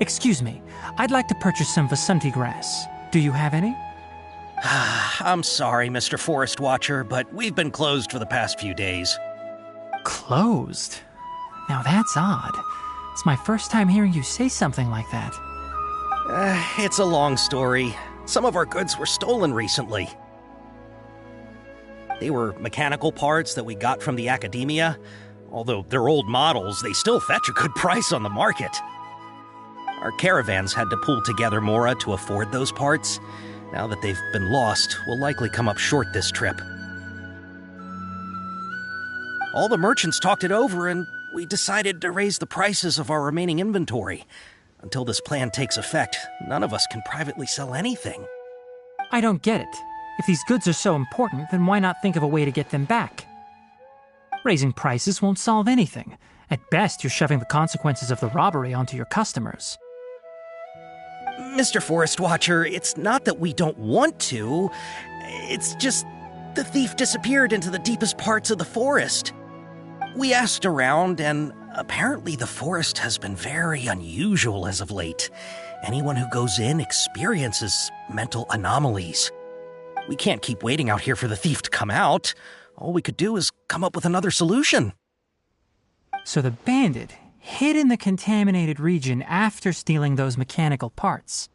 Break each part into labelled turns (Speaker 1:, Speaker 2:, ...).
Speaker 1: Excuse me, I'd like to purchase some Vasanti grass. Do you have any?
Speaker 2: I'm sorry, Mr. Forest Watcher, but we've been closed for the past few days.
Speaker 1: Closed? Now that's odd. It's my first time hearing you say something like that.
Speaker 2: It's a long story. Some of our goods were stolen recently. They were mechanical parts that we got from the academia. Although they're old models, they still fetch a good price on the market. Our caravans had to pull together Mora to afford those parts. Now that they've been lost, we'll likely come up short this trip. All the merchants talked it over, and we decided to raise the prices of our remaining inventory. Until this plan takes effect, none of us can privately sell anything.
Speaker 1: I don't get it. If these goods are so important, then why not think of a way to get them back? Raising prices won't solve anything. At best, you're shoving the consequences of the robbery onto your customers.
Speaker 2: Mr. Forest Watcher, it's not that we don't want to. It's just the thief disappeared into the deepest parts of the forest. We asked around, and apparently the forest has been very unusual as of late. Anyone who goes in experiences mental anomalies. We can't keep waiting out here for the thief to come out. All we could do is come up with another solution.
Speaker 1: So the bandit hid in the contaminated region after stealing those mechanical parts.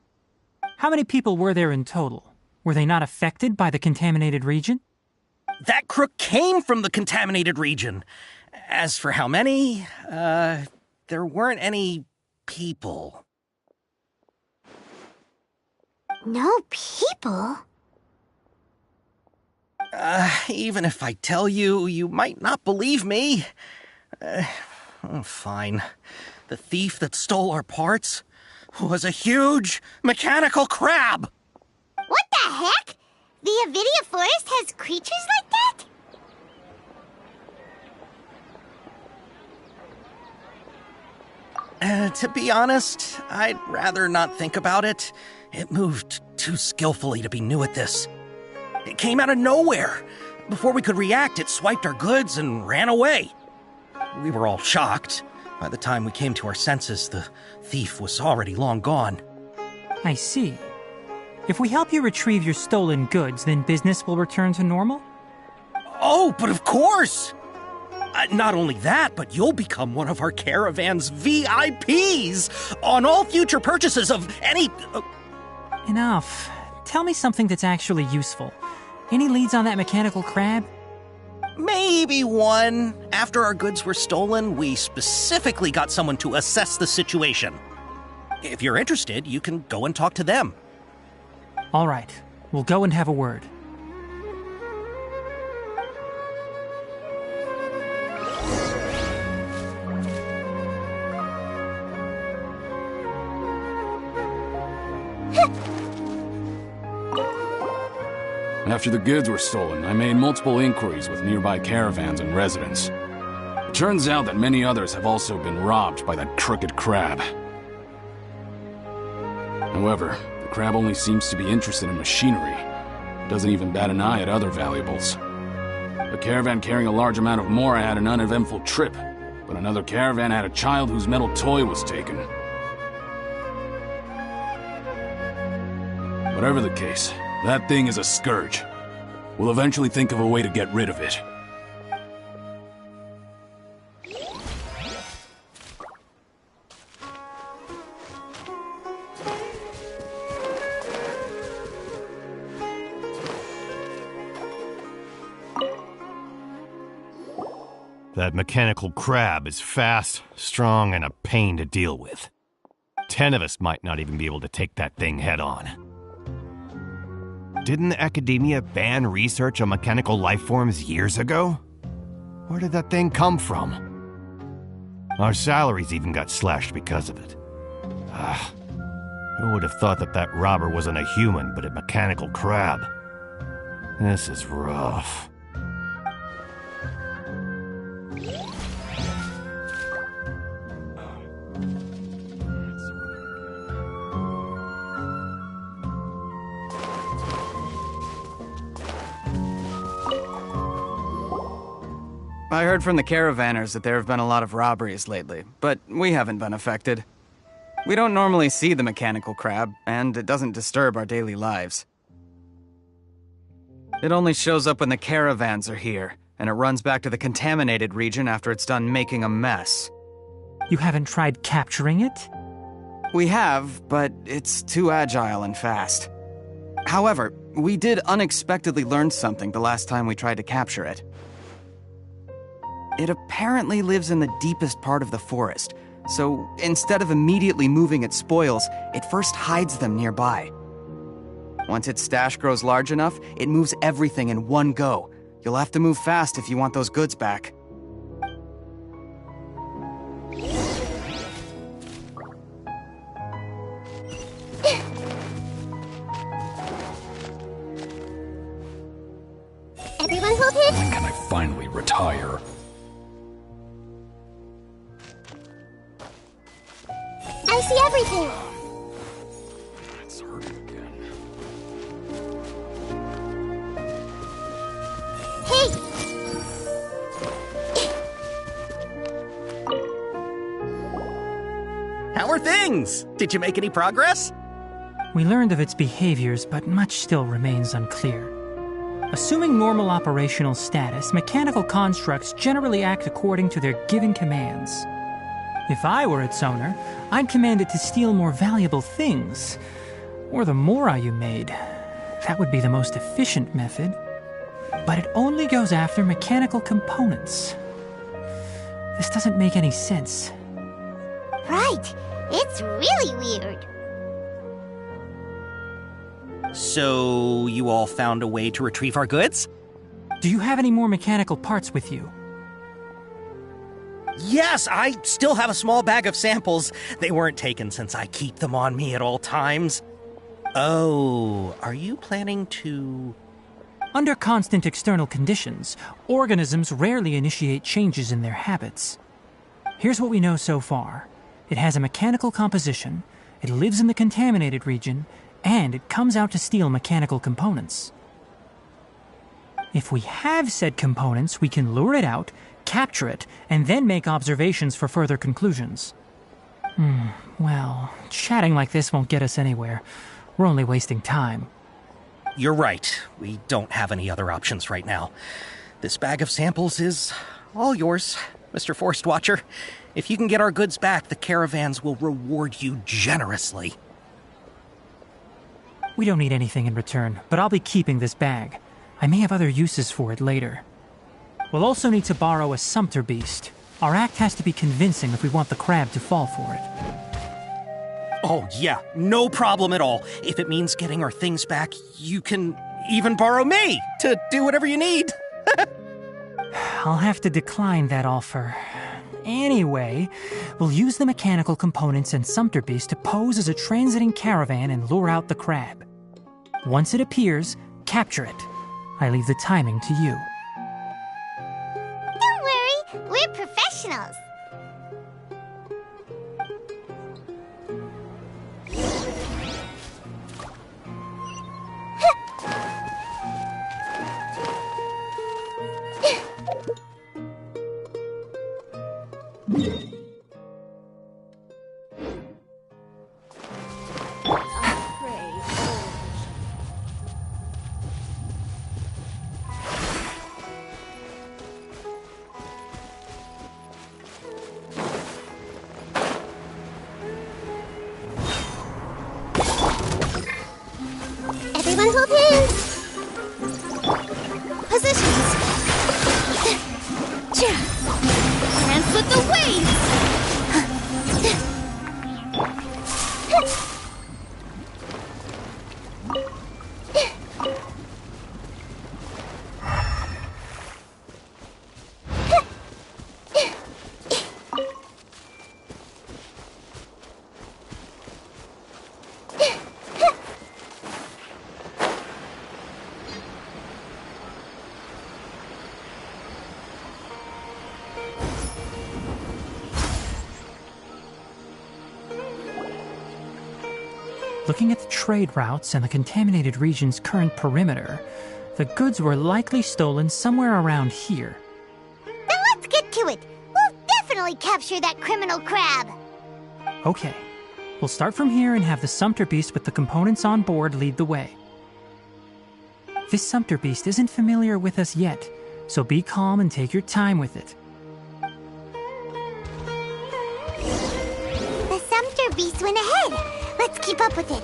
Speaker 1: How many people were there in total? Were they not affected by the contaminated region?
Speaker 2: That crook came from the contaminated region. As for how many, there weren't any people.
Speaker 3: No people?
Speaker 2: Even if I tell you, you might not believe me. Fine. The thief that stole our parts was a huge mechanical crab!
Speaker 3: What the heck? The Avidia Forest has creatures like that?
Speaker 2: To be honest, I'd rather not think about it. It moved too skillfully to be new at this. It came out of nowhere. Before we could react, it swiped our goods and ran away. We were all shocked. By the time we came to our senses, the thief was already long gone.
Speaker 1: I see. If we help you retrieve your stolen goods, then business will return to normal?
Speaker 2: Oh, but of course! Not only that, but you'll become one of our caravan's VIPs on all future purchases of any...
Speaker 1: Enough. Tell me something that's actually useful. Any leads on that mechanical crab?
Speaker 2: Maybe one. After our goods were stolen, we specifically got someone to assess the situation. If you're interested, you can go and talk to them.
Speaker 1: All right. We'll go and have a word.
Speaker 4: After the goods were stolen, I made multiple inquiries with nearby caravans and residents. It turns out that many others have also been robbed by that crooked crab. However, the crab only seems to be interested in machinery. It doesn't even bat an eye at other valuables. A caravan carrying a large amount of Mora had an uneventful trip, but another caravan had a child whose metal toy was taken. Whatever the case, that thing is a scourge. We'll eventually think of a way to get rid of it.
Speaker 5: That mechanical crab is fast, strong, and a pain to deal with. 10 of us might not even be able to take that thing head on. Didn't the academia ban research on mechanical life forms years ago? Where did that thing come from? Our salaries even got slashed because of it. Who would have thought that that robber wasn't a human, but a mechanical crab? This is rough.
Speaker 6: I heard from the caravanners that there have been a lot of robberies lately, but we haven't been affected. We don't normally see the mechanical crab, and it doesn't disturb our daily lives. It only shows up when the caravans are here, and it runs back to the contaminated region after it's done making a mess.
Speaker 1: You haven't tried capturing it?
Speaker 6: We have, but it's too agile and fast. However, we did unexpectedly learn something the last time we tried to capture it. It apparently lives in the deepest part of the forest, so instead of immediately moving its spoils, it first hides them nearby. Once its stash grows large enough, it moves everything in one go. You'll have to move fast if you want those goods back.
Speaker 3: Everyone hold it.
Speaker 7: When can I finally retire?
Speaker 3: I see everything.
Speaker 7: It's hurting again.
Speaker 3: Hey!
Speaker 2: How are things? Did you make any progress?
Speaker 1: We learned of its behaviors, but much still remains unclear. Assuming normal operational status, mechanical constructs generally act according to their given commands. If I were its owner, I'd command it to steal more valuable things. Or the mora you made. That would be the most efficient method. But it only goes after mechanical components. This doesn't make any sense.
Speaker 3: Right. It's really weird.
Speaker 2: So, you all found a way to retrieve our goods?
Speaker 1: Do you have any more mechanical parts with you?
Speaker 2: Yes, I still have a small bag of samples. They weren't taken since I keep them on me at all times. Oh, are you planning to...
Speaker 1: Under constant external conditions, organisms rarely initiate changes in their habits. Here's what we know so far. It has a mechanical composition, it lives in the contaminated region, and it comes out to steal mechanical components. If we have said components, we can lure it out, capture it, and then make observations for further conclusions. Well, chatting like this won't get us anywhere. We're only wasting time.
Speaker 2: You're right. We don't have any other options right now. This bag of samples is all yours, Mr. Forest Watcher. If you can get our goods back, the caravans will reward you generously.
Speaker 1: We don't need anything in return, but I'll be keeping this bag. I may have other uses for it later. We'll also need to borrow a sumpter beast. Our act has to be convincing if we want the crab to fall for it.
Speaker 2: Oh, yeah, no problem at all. If it means getting our things back, you can even borrow me to do whatever you need.
Speaker 1: I'll have to decline that offer. Anyway, we'll use the mechanical components and sumpter beast to pose as a transiting caravan and lure out the crab. Once it appears, capture it. I leave the timing to you.
Speaker 3: Don't worry, we're professionals. Everyone hold hands. Positions. Dance with the waves.
Speaker 1: Looking at the trade routes and the contaminated region's current perimeter, the goods were likely stolen somewhere around here.
Speaker 3: Then let's get to it. We'll definitely capture that criminal crab.
Speaker 1: Okay, We'll start from here and have the Sumpter Beast with the components on board lead the way. This Sumpter Beast isn't familiar with us yet, so be calm and take your time with it.
Speaker 3: The Sumpter Beast went ahead. Let's keep up with it.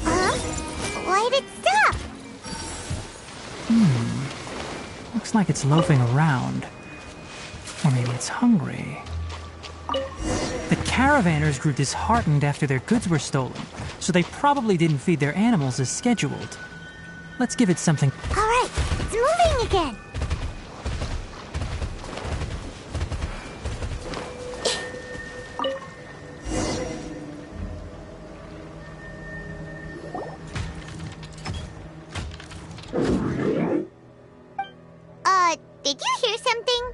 Speaker 3: Huh? Why'd it stop?
Speaker 1: Looks like it's loafing around. Or maybe it's hungry. The caravanners grew disheartened after their goods were stolen, so they probably didn't feed their animals as scheduled. Let's give it something.
Speaker 3: All right, it's moving again. Did you hear something?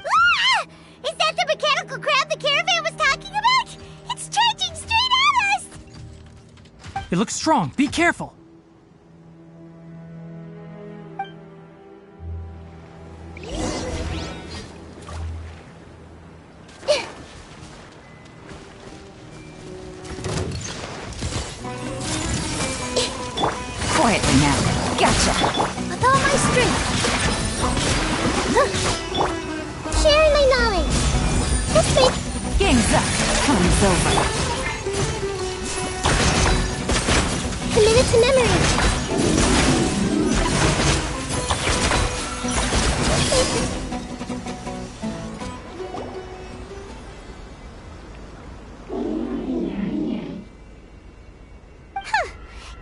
Speaker 3: Ah! Is that the mechanical crab the caravan was talking about? It's charging straight at us!
Speaker 1: It looks strong. Be careful.
Speaker 8: Quietly now. Gotcha.
Speaker 3: With all my strength. Sharing my knowledge. This week.
Speaker 8: Game's up. Time's over.
Speaker 3: Committed to memory.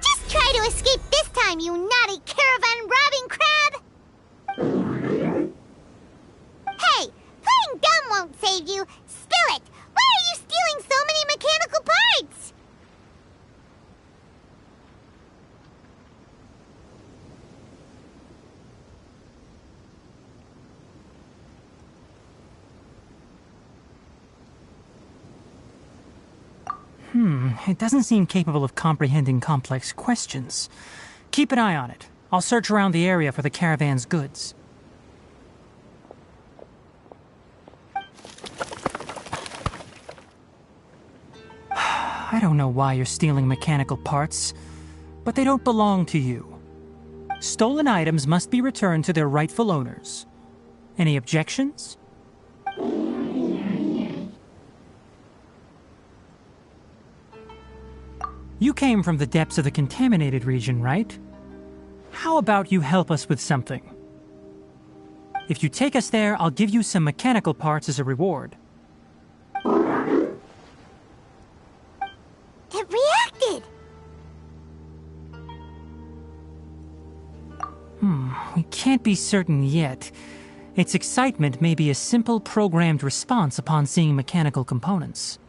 Speaker 3: Just try to escape this time, you naughty caravan-robbing crab! Hey, playing dumb won't save you. Spill it! Why are you stealing so many mechanical parts?
Speaker 1: It doesn't seem capable of comprehending complex questions. Keep an eye on it. I'll search around the area for the caravan's goods. I don't know why you're stealing mechanical parts, but they don't belong to you. Stolen items must be returned to their rightful owners. Any objections? You came from the depths of the contaminated region, right? How about you help us with something? If you take us there, I'll give you some mechanical parts as a reward.
Speaker 3: It reacted!
Speaker 1: We can't be certain yet. Its excitement may be a simple programmed response upon seeing mechanical components.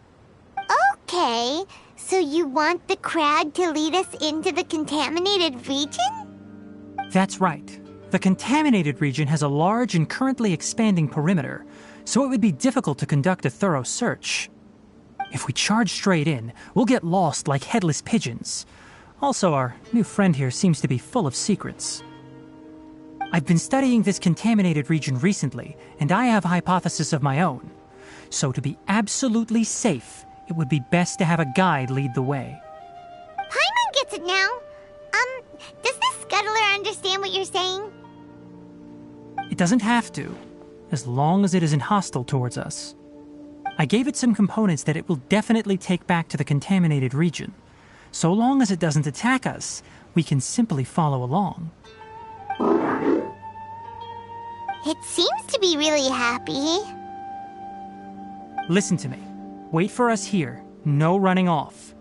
Speaker 3: Okay, so you want the crab to lead us into the contaminated region?
Speaker 1: That's right. The contaminated region has a large and currently expanding perimeter, so it would be difficult to conduct a thorough search. If we charge straight in, we'll get lost like headless pigeons. Also, our new friend here seems to be full of secrets. I've been studying this contaminated region recently, and I have a hypothesis of my own. So to be absolutely safe, it would be best to have a guide lead the way.
Speaker 3: Paimon gets it now. Does this scuttler understand what you're saying?
Speaker 1: It doesn't have to, as long as it isn't hostile towards us. I gave it some components that it will definitely take back to the contaminated region. So long as it doesn't attack us, we can simply follow along.
Speaker 3: It seems to be really happy.
Speaker 1: Listen to me. Wait for us here. No running off.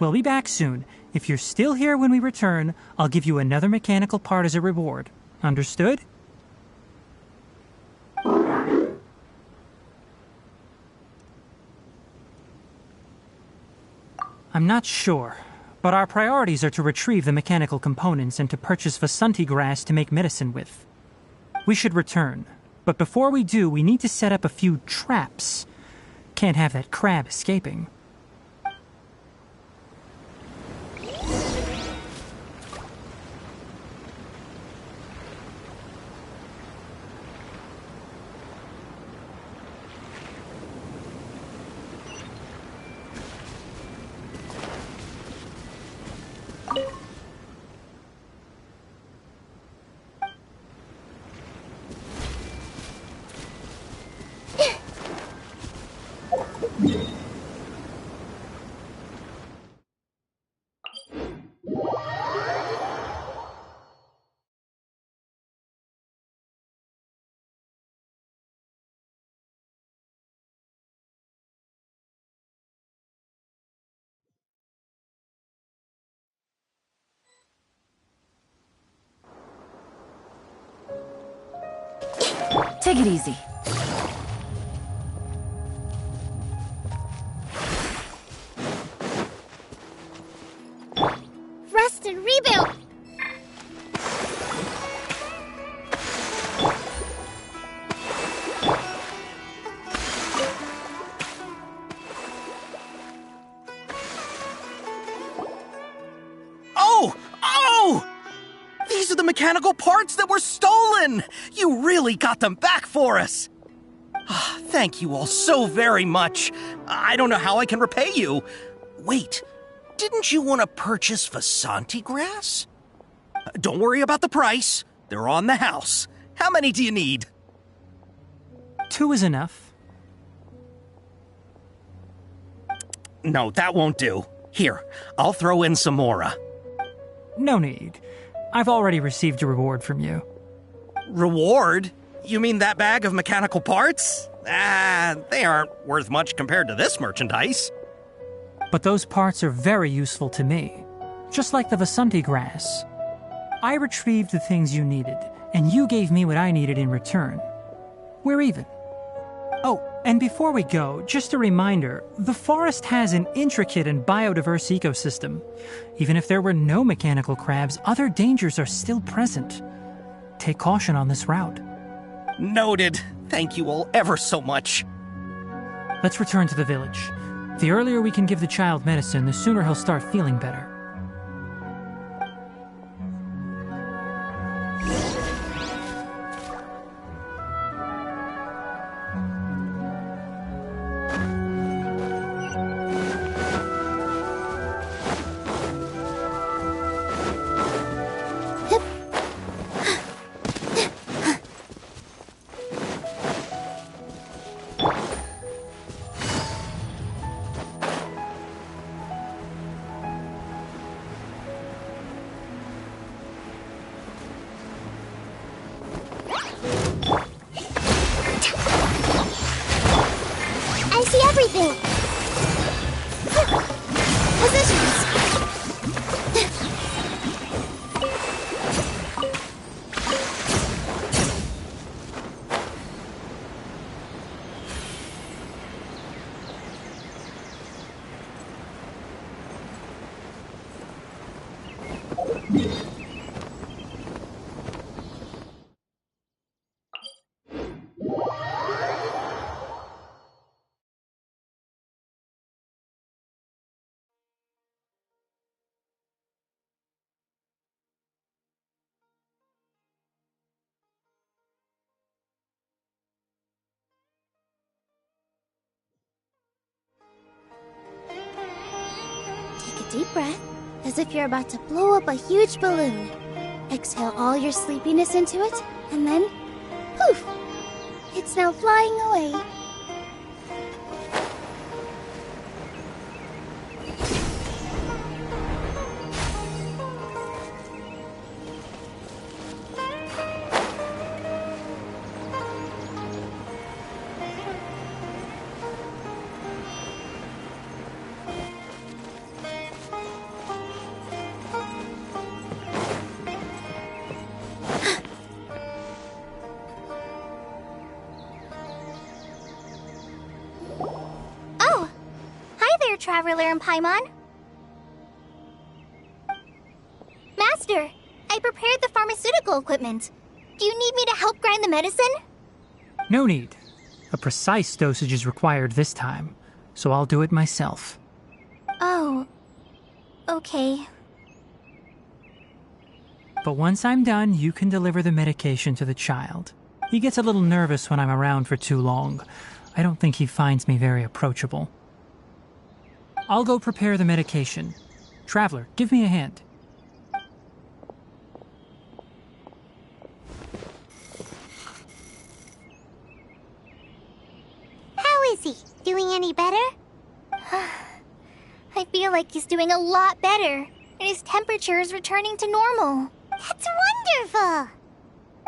Speaker 1: We'll be back soon. If you're still here when we return, I'll give you another mechanical part as a reward. Understood? I'm not sure, but our priorities are to retrieve the mechanical components and to purchase Vasanti grass to make medicine with. We should return, but before we do, we need to set up a few traps. Can't have that crab escaping.
Speaker 8: Take it easy.
Speaker 3: Rest and rebuild!
Speaker 2: Oh! Oh! These are the mechanical parts that were stolen! You really got them back for us! Ah, thank you all so very much. I don't know how I can repay you. Wait, didn't you want to purchase Vasanti grass? Don't worry about the price. They're on the house. How many do you need?
Speaker 1: 2 is enough.
Speaker 2: No, that won't do. Here, I'll throw in some more.
Speaker 1: No need. I've already received a reward from you.
Speaker 2: Reward? You mean that bag of mechanical parts? They aren't worth much compared to this merchandise.
Speaker 1: But those parts are very useful to me. Just like the Vasanti grass. I retrieved the things you needed, and you gave me what I needed in return. We're even. Oh, and before we go, just a reminder, the forest has an intricate and biodiverse ecosystem. Even if there were no mechanical crabs, other dangers are still present. Take caution on this route.
Speaker 2: Noted. Thank you all ever so much.
Speaker 1: Let's return to the village. The earlier we can give the child medicine, the sooner he'll start feeling better.
Speaker 3: I see everything! Positions! Take a deep breath, as if you're about to blow up a huge balloon. Exhale all your sleepiness into it, and then, poof! It's now flying away. Traveler and Paimon. Master, I prepared the pharmaceutical equipment. Do you need me to help grind the medicine?
Speaker 1: No need. A precise dosage is required this time, so I'll do it myself.
Speaker 3: Oh, okay.
Speaker 1: But once I'm done, you can deliver the medication to the child. He gets a little nervous when I'm around for too long. I don't think he finds me very approachable. I'll go prepare the medication. Traveler, give me a hand.
Speaker 3: How is he? Doing any better? I feel like he's doing a lot better, and his temperature is returning to normal. That's wonderful!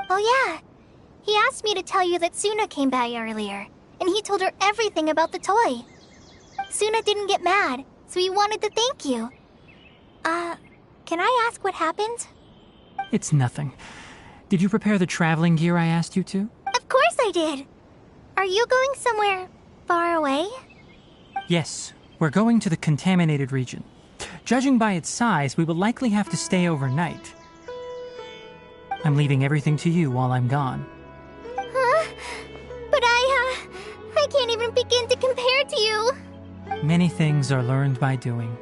Speaker 3: Oh yeah, he asked me to tell you that Suna came by earlier, and he told her everything about the toy. Suna didn't get mad, so he wanted to thank you. Can I ask what happened?
Speaker 1: It's nothing. Did you prepare the traveling gear I asked you to?
Speaker 3: Of Of course I did. Are you going somewhere far away?
Speaker 1: Yes, we're going to the contaminated region. Judging by its size, we will likely have to stay overnight. I'm leaving everything to you while I'm gone.
Speaker 3: Huh? But I can't even begin to compare to you.
Speaker 1: Many things are learned by doing.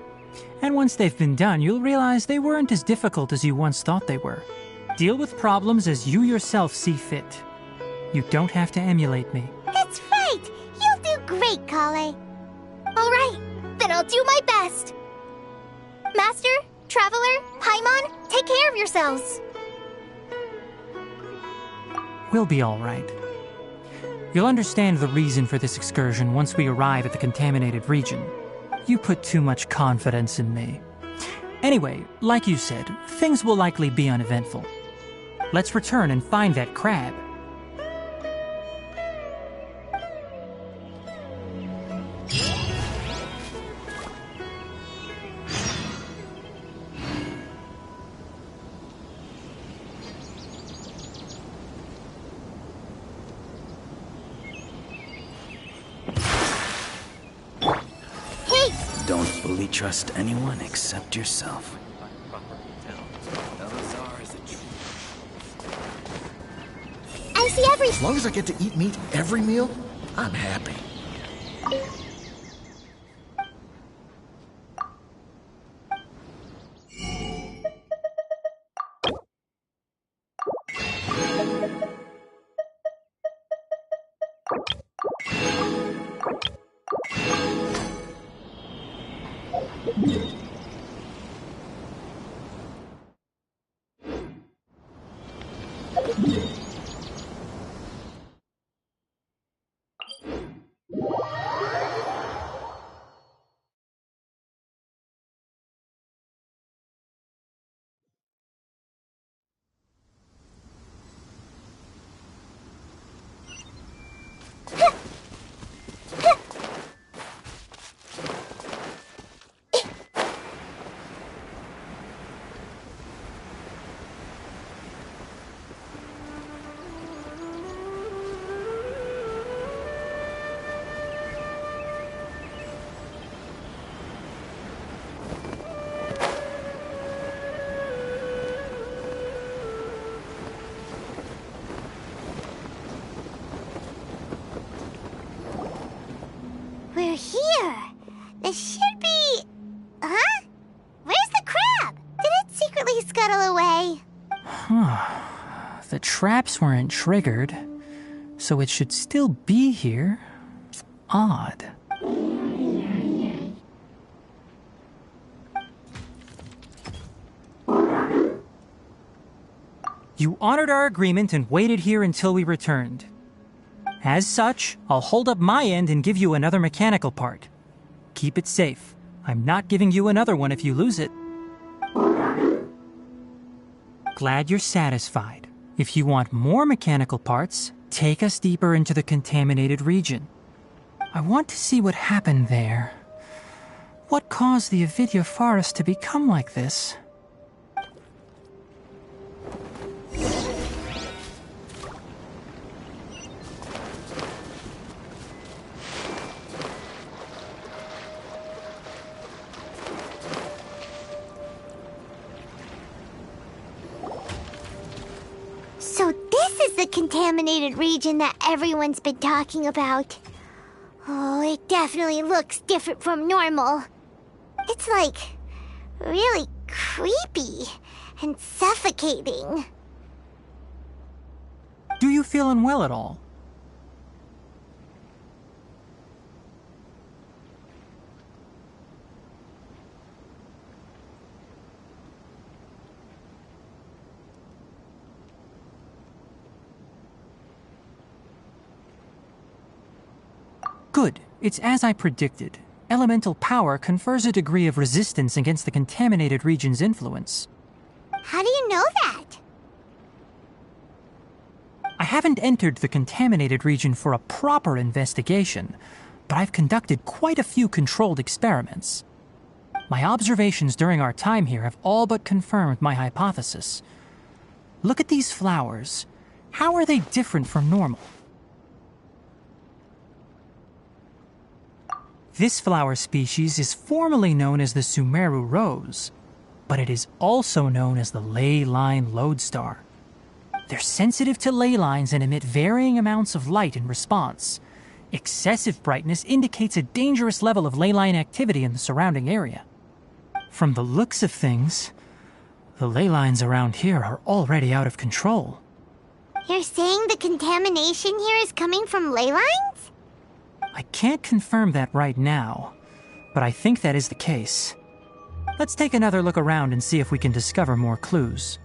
Speaker 1: And once they've been done, you'll realize they weren't as difficult as you once thought they were. Deal with problems as you yourself see fit. You don't have to emulate me.
Speaker 3: That's right. You'll do great, Kale. All right, then I'll do my best. Master, Traveler, Paimon, take care of yourselves.
Speaker 1: We'll be all right. You'll understand the reason for this excursion once we arrive at the contaminated region. You put too much confidence in me. Anyway, like you said, things will likely be uneventful. Let's return and find that crab.
Speaker 2: Don't fully trust anyone except yourself.
Speaker 3: I see every...
Speaker 9: As long as I get to eat meat every meal, I'm happy.
Speaker 3: We're here. This should be... Huh? Where's the crab? Did it secretly scuttle away?
Speaker 1: The traps weren't triggered, so it should still be here. Odd. You honored our agreement and waited here until we returned. As such, I'll hold up my end and give you another mechanical part. Keep it safe. I'm not giving you another one if you lose it. Glad you're satisfied. If you want more mechanical parts, take us deeper into the contaminated region. I want to see what happened there. What caused the Avidya forest to become like this?
Speaker 3: So this is the contaminated region that everyone's been talking about. Oh, it definitely looks different from normal. It's like really creepy and suffocating.
Speaker 1: Do you feel unwell at all? Good. It's as I predicted. Elemental power confers a degree of resistance against the contaminated region's influence.
Speaker 3: How do you know that?
Speaker 1: I haven't entered the contaminated region for a proper investigation, but I've conducted quite a few controlled experiments. My observations during our time here have all but confirmed my hypothesis. Look at these flowers. How are they different from normal? This flower species is formally known as the Sumeru rose, but it is also known as the ley line lodestar. They're sensitive to ley lines and emit varying amounts of light in response. Excessive brightness indicates a dangerous level of ley line activity in the surrounding area. From the looks of things, the ley lines around here are already out of control.
Speaker 3: You're saying the contamination here is coming from ley lines?
Speaker 1: I can't confirm that right now, but I think that is the case. Let's take another look around and see if we can discover more clues.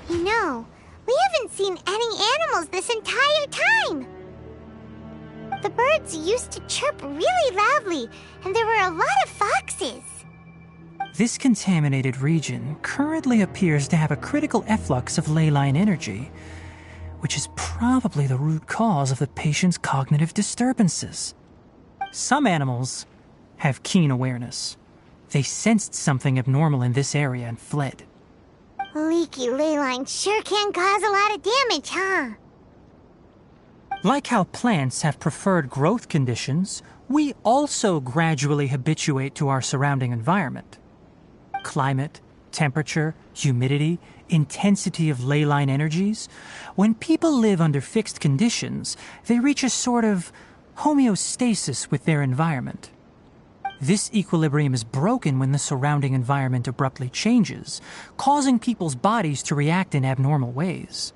Speaker 3: You know, we haven't seen any animals this entire time. The birds used to chirp really loudly, and there were a lot of foxes.
Speaker 1: This contaminated region currently appears to have a critical efflux of ley line energy, which is probably the root cause of the patient's cognitive disturbances. Some animals have keen awareness. They sensed something abnormal in this area and fled.
Speaker 3: Leaky ley lines sure can cause a lot of damage, huh?
Speaker 1: Like how plants have preferred growth conditions, we also gradually habituate to our surrounding environment. Climate, temperature, humidity, intensity of ley line energies. When people live under fixed conditions, they reach a sort of homeostasis with their environment. This equilibrium is broken when the surrounding environment abruptly changes, causing people's bodies to react in abnormal ways.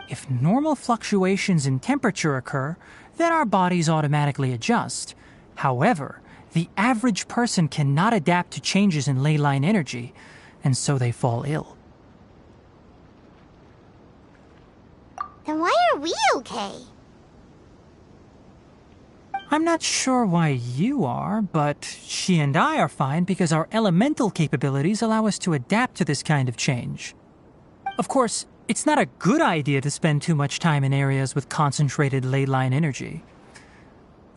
Speaker 1: If normal fluctuations in temperature occur, then our bodies automatically adjust. However, the average person cannot adapt to changes in ley line energy, and so they fall ill.
Speaker 3: Then why are we okay?
Speaker 1: I'm not sure why you are, but she and I are fine because our elemental capabilities allow us to adapt to this kind of change. Of course, it's not a good idea to spend too much time in areas with concentrated ley line energy.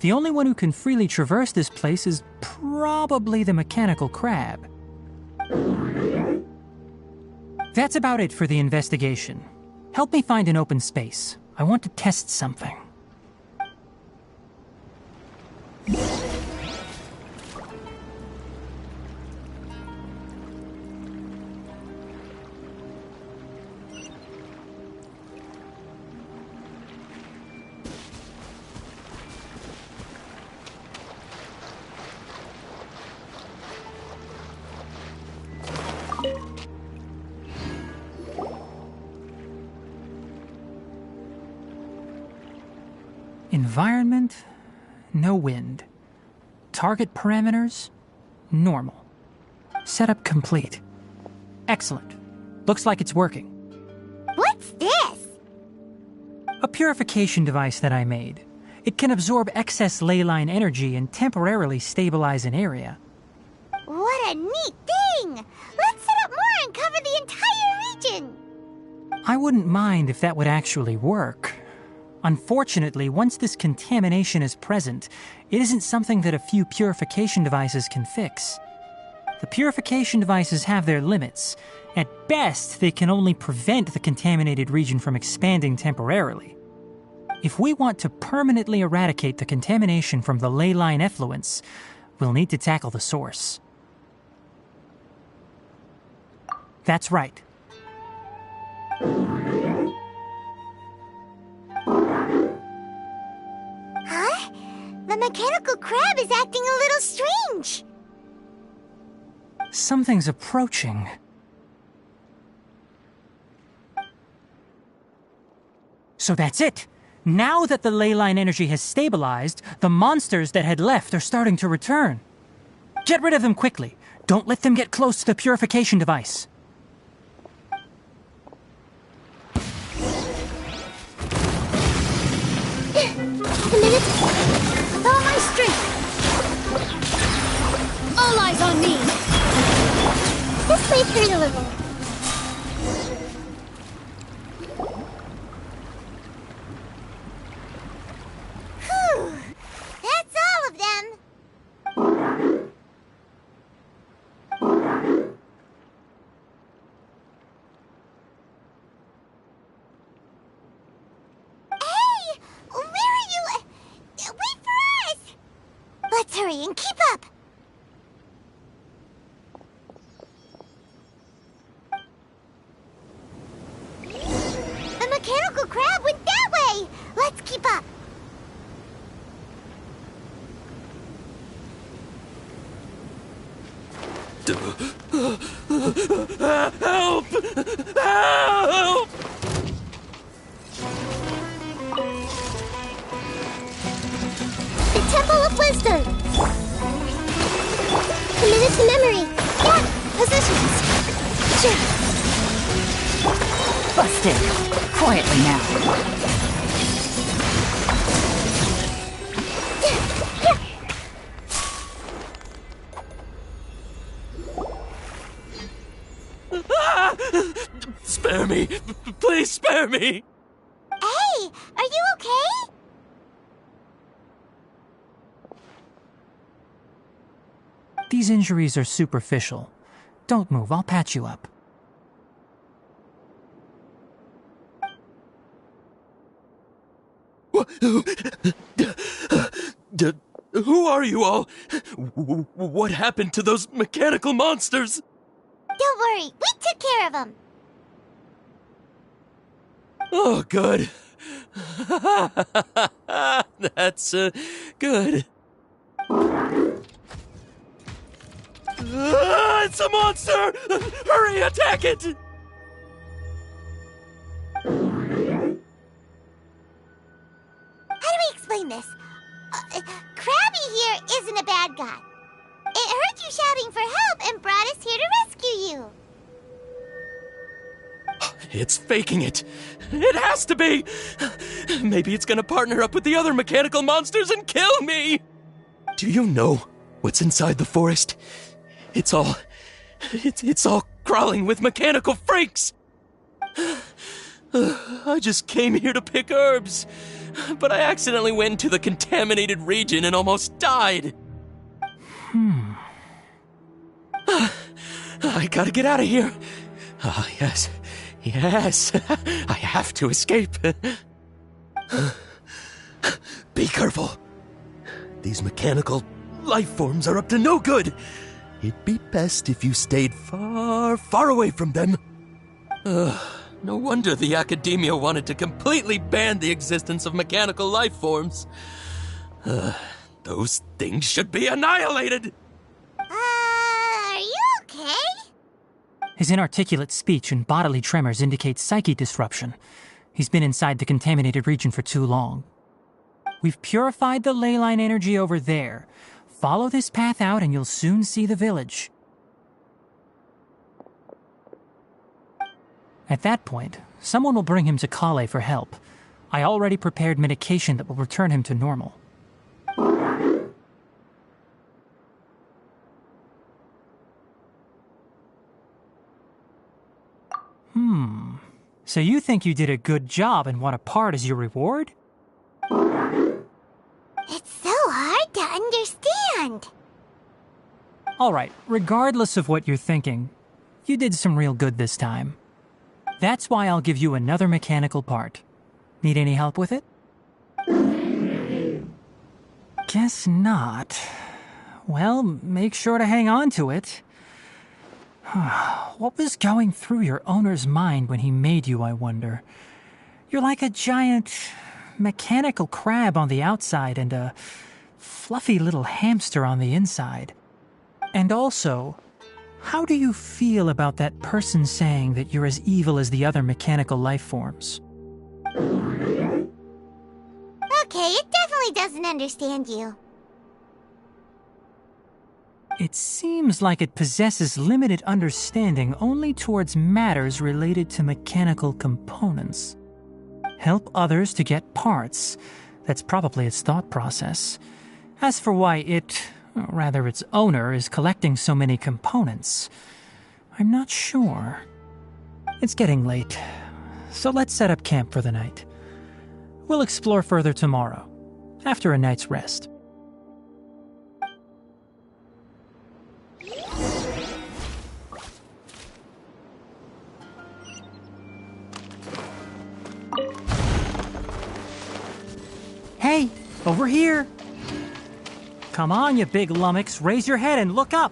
Speaker 1: The only one who can freely traverse this place is probably the mechanical crab. That's about it for the investigation. Help me find an open space. I want to test something. Environment, no wind. Target parameters, normal. Setup complete. Excellent. Looks like it's working.
Speaker 3: What's this?
Speaker 1: A purification device that I made. It can absorb excess ley line energy and temporarily stabilize an area.
Speaker 3: What a neat thing! Let's set up more and cover the entire region!
Speaker 1: I wouldn't mind if that would actually work. Unfortunately, once this contamination is present, it isn't something that a few purification devices can fix. The purification devices have their limits. At best, they can only prevent the contaminated region from expanding temporarily. If we want to permanently eradicate the contamination from the ley line effluents, we'll need to tackle the source. That's right.
Speaker 3: Huh? The mechanical crab is acting a little strange.
Speaker 1: Something's approaching. So that's it. Now that the ley line energy has stabilized, the monsters that had left are starting to return. Get rid of them quickly. Don't let them get close to the purification device.
Speaker 3: A minute. With all my strength. All eyes on me. This might hurt a little. Whew. That's all of them. Hey! Where are you? Wait for us! Let's hurry and keep up. The mechanical crab went that way! Let's keep up!
Speaker 10: Help! Help!
Speaker 3: The Temple of Wisdom! Committed to memory! Yeah! Positions! Sure.
Speaker 8: Busted. Quietly now.
Speaker 10: Spare me! Please spare me!
Speaker 3: Hey! Are you okay?
Speaker 1: These injuries are superficial. Don't move, I'll patch you up.
Speaker 10: Who are you all? What happened to those mechanical monsters?
Speaker 3: Don't worry, we took care of them.
Speaker 10: Oh, good. That's good. It's a monster! Hurry, attack it!
Speaker 3: How do we explain this? Krabby here isn't a bad guy. It heard you shouting for help and brought us here to rescue you.
Speaker 10: It's faking it. It has to be. Maybe it's gonna partner up with the other mechanical monsters and kill me. Do you know what's inside the forest? It's all crawling with mechanical freaks. I just came here to pick herbs, but I accidentally went into the contaminated region and almost died. I gotta get out of here. Ah, yes. Yes. I have to escape. Be careful. These mechanical life forms are up to no good. It'd be best if you stayed far, far away from them. No wonder the academia wanted to completely ban the existence of mechanical life forms. Those things should be annihilated!
Speaker 3: Are you okay?
Speaker 1: His inarticulate speech and bodily tremors indicate psyche disruption. He's been inside the contaminated region for too long. We've purified the ley line energy over there. Follow this path out and you'll soon see the village. At that point, someone will bring him to Kale for help. I already prepared medication that will return him to normal. So you think you did a good job and want a part as your reward?
Speaker 3: It's so hard to understand.
Speaker 1: Alright, regardless of what you're thinking, you did some real good this time. That's why I'll give you another mechanical part. Need any help with it? Guess not. Well, make sure to hang on to it. What was going through your owner's mind when he made you, I wonder? You're like a giant mechanical crab on the outside and a fluffy little hamster on the inside. And also, how do you feel about that person saying that you're as evil as the other mechanical life forms?
Speaker 3: Okay, it definitely doesn't understand you.
Speaker 1: It seems like it possesses limited understanding only towards matters related to mechanical components. Help others to get parts. That's probably its thought process. As for why it, or rather its owner, is collecting so many components, I'm not sure. It's getting late, so let's set up camp for the night. We'll explore further tomorrow, after a night's rest. Hey, over here! Come on, you big lummox, raise your head and look up!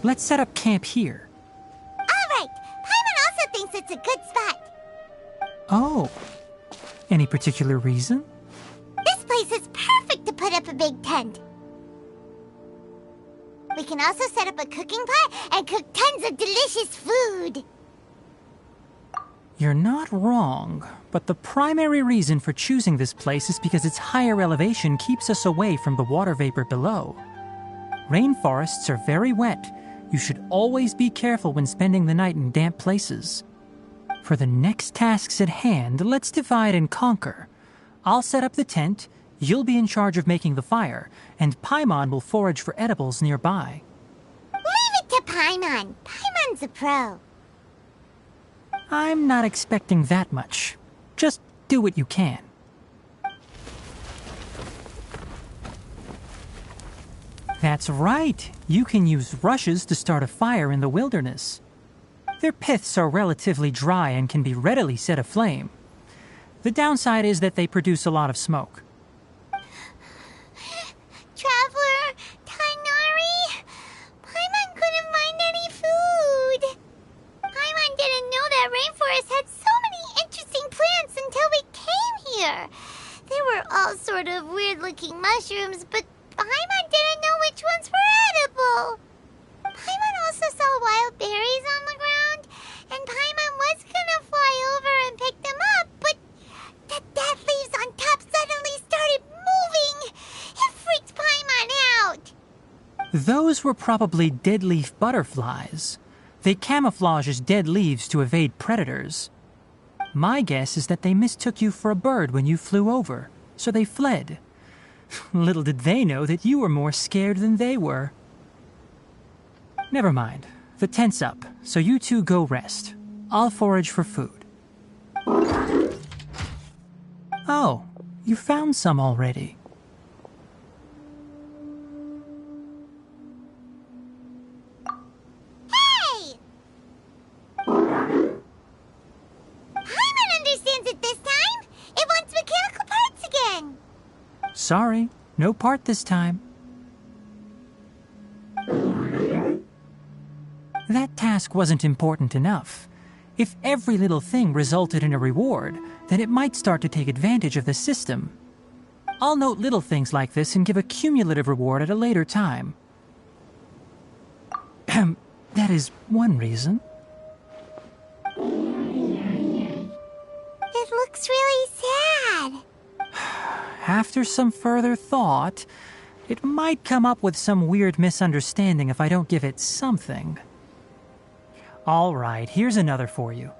Speaker 1: Let's set up camp here.
Speaker 3: Alright, Paimon also thinks it's a good spot.
Speaker 1: Oh, any particular reason?
Speaker 3: This place is perfect to put up a big tent. We can also set up a cooking pot and cook tons of delicious food.
Speaker 1: You're not wrong, but the primary reason for choosing this place is because its higher elevation keeps us away from the water vapor below. Rainforests are very wet. You should always be careful when spending the night in damp places. For the next tasks at hand, let's divide and conquer. I'll set up the tent, you'll be in charge of making the fire, and Paimon will forage for edibles nearby.
Speaker 3: Leave it to Paimon. Paimon's a pro.
Speaker 1: I'm not expecting that much. Just do what you can. That's right. You can use rushes to start a fire in the wilderness. Their piths are relatively dry and can be readily set aflame. The downside is that they produce a lot of smoke.
Speaker 3: Traveler, Tignari, Paimon couldn't find any food. Paimon didn't know that rainforest had so many interesting plants until we came here. They were all sort of weird-looking mushrooms, but Paimon didn't know which ones were edible. Paimon also saw wild berries on the ground, and Paimon was gonna fly over and pick them up, but the dead leaves on top suddenly started moving. It freaked Paimon out.
Speaker 1: Those were probably dead leaf butterflies. They camouflage as dead leaves to evade predators. My guess is that they mistook you for a bird when you flew over, so they fled. Little did they know that you were more scared than they were. Never mind. The tent's up, so you two go rest. I'll forage for food. Oh, you found some already.
Speaker 3: Hey! Paimon understands it this time. It wants mechanical parts again.
Speaker 1: Sorry, no part this time. That task wasn't important enough. If every little thing resulted in a reward, then it might start to take advantage of the system. I'll note little things like this and give a cumulative reward at a later time. That is one reason.
Speaker 3: It looks really sad.
Speaker 1: After some further thought, it might come up with some weird misunderstanding if I don't give it something. All right, here's another for you.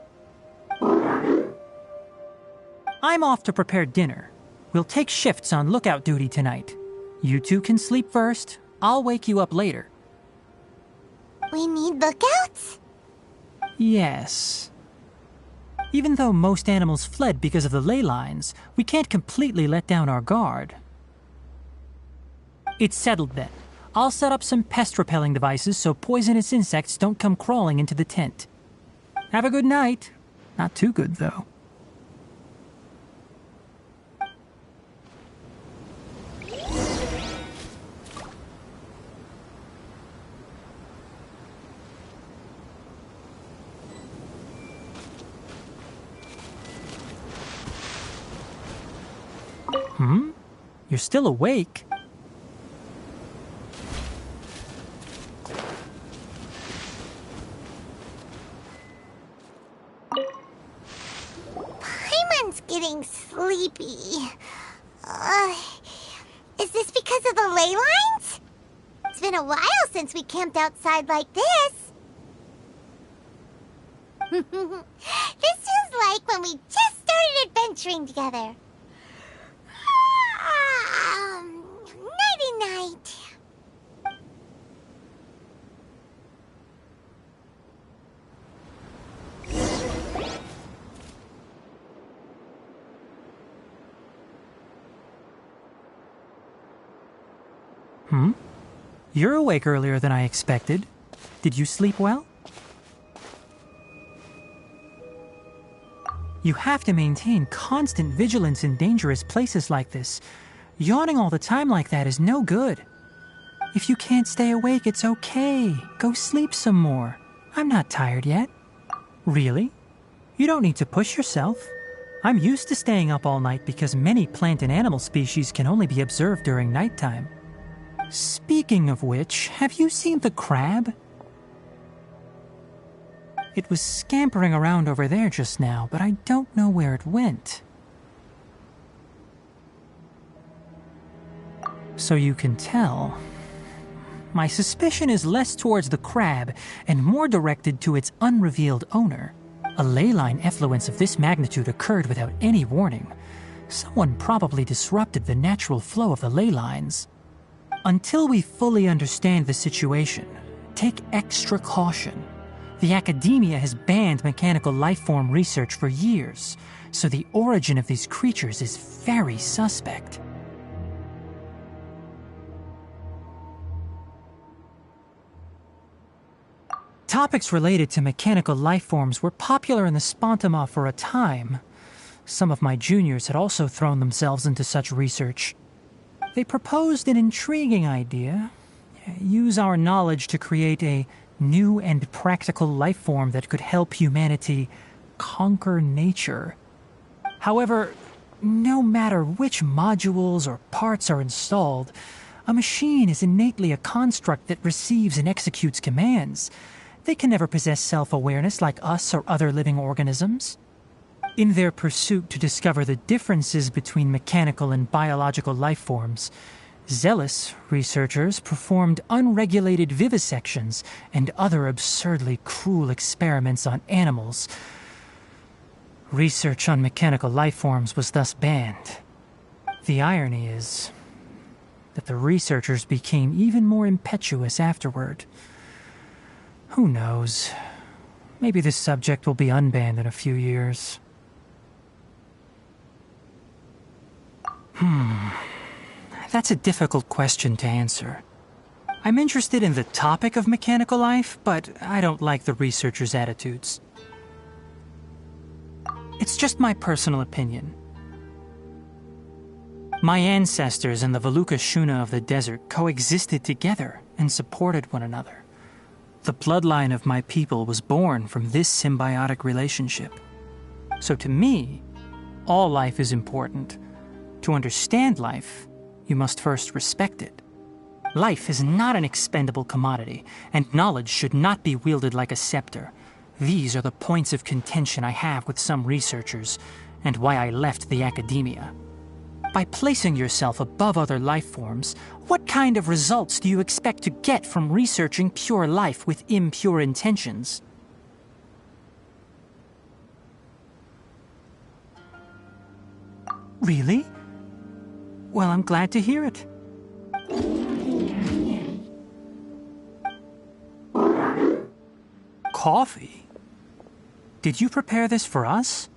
Speaker 1: I'm off to prepare dinner. We'll take shifts on lookout duty tonight. You two can sleep first. I'll wake you up later.
Speaker 3: We need lookouts?
Speaker 1: Yes. Even though most animals fled because of the ley lines, we can't completely let down our guard. It's settled then. I'll set up some pest-repelling devices so poisonous insects don't come crawling into the tent. Have a good night. Not too good, though. You're still awake.
Speaker 3: Paimon's getting sleepy. Is this because of the ley lines? It's been a while since we camped outside like this. This feels like when we just started adventuring together. Nighty-night.
Speaker 1: You're awake earlier than I expected. Did you sleep well? You have to maintain constant vigilance in dangerous places like this. Yawning all the time like that is no good. If you can't stay awake, it's okay. Go sleep some more. I'm not tired yet. Really? You don't need to push yourself. I'm used to staying up all night because many plant and animal species can only be observed during nighttime. Speaking of which, have you seen the crab? It was scampering around over there just now, but I don't know where it went. So you can tell. My suspicion is less towards the crab and more directed to its unrevealed owner. A ley line effluence of this magnitude occurred without any warning. Someone probably disrupted the natural flow of the ley lines. Until we fully understand the situation, take extra caution. The academia has banned mechanical lifeform research for years, so the origin of these creatures is very suspect. Topics related to mechanical lifeforms were popular in the Spontama for a time. Some of my juniors had also thrown themselves into such research. They proposed an intriguing idea. Use our knowledge to create a new and practical lifeform that could help humanity conquer nature. However, no matter which modules or parts are installed, a machine is innately a construct that receives and executes commands. They can never possess self-awareness like us or other living organisms. In their pursuit to discover the differences between mechanical and biological life forms, zealous researchers performed unregulated vivisections and other absurdly cruel experiments on animals. Research on mechanical life forms was thus banned. The irony is that the researchers became even more impetuous afterward. Who knows? Maybe this subject will be unbanned in a few years. That's a difficult question to answer. I'm interested in the topic of mechanical life, but I don't like the researchers' attitudes. It's just my personal opinion. My ancestors and the Valuka Shuna of the desert coexisted together and supported one another. The bloodline of my people was born from this symbiotic relationship. So to me, all life is important. To understand life, you must first respect it. Life is not an expendable commodity, and knowledge should not be wielded like a scepter. These are the points of contention I have with some researchers, and why I left the academia. By placing yourself above other life forms, what kind of results do you expect to get from researching pure life with impure intentions? Really? Well, I'm glad to hear it. Coffee? Did you prepare this for us?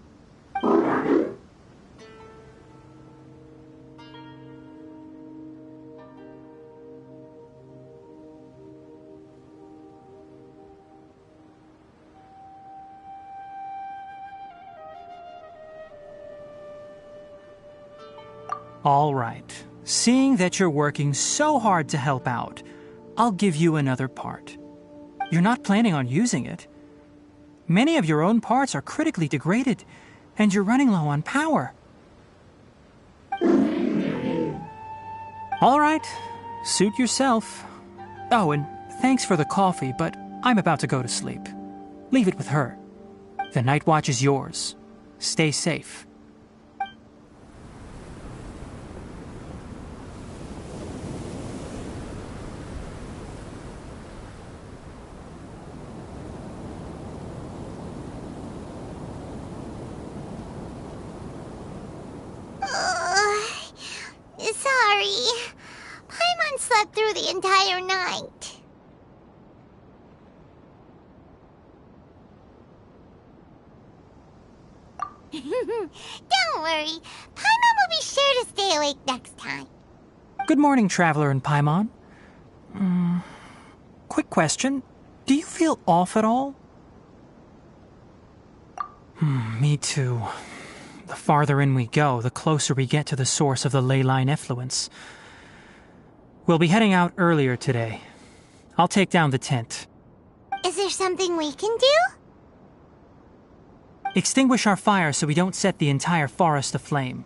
Speaker 1: All right. Seeing that you're working so hard to help out, I'll give you another part. You're not planning on using it. Many of your own parts are critically degraded, and you're running low on power. All right, suit yourself. Oh, and thanks for the coffee, but I'm about to go to sleep. Leave it with her. The night watch is yours. Stay safe.
Speaker 3: Sorry. Paimon slept through the entire night. Don't worry. Paimon will be sure to stay awake next time.
Speaker 1: Good morning, Traveler and Paimon. Quick question. Do you feel off at all? Me too. The farther in we go, the closer we get to the source of the ley line effluence. We'll be heading out earlier today. I'll take down the tent.
Speaker 3: Is there something we can do?
Speaker 1: Extinguish our fire so we don't set the entire forest aflame.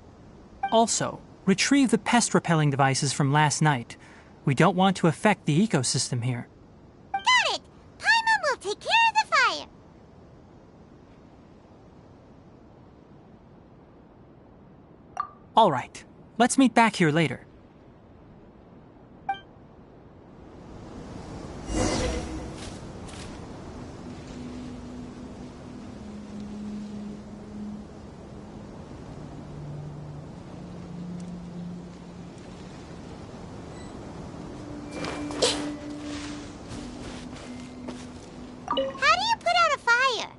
Speaker 1: Also, retrieve the pest-repelling devices from last night. We don't want to affect the ecosystem here.
Speaker 3: Got it! Paimon will take care of the fire.
Speaker 1: All right, let's meet back here later.
Speaker 3: How do you put out a fire?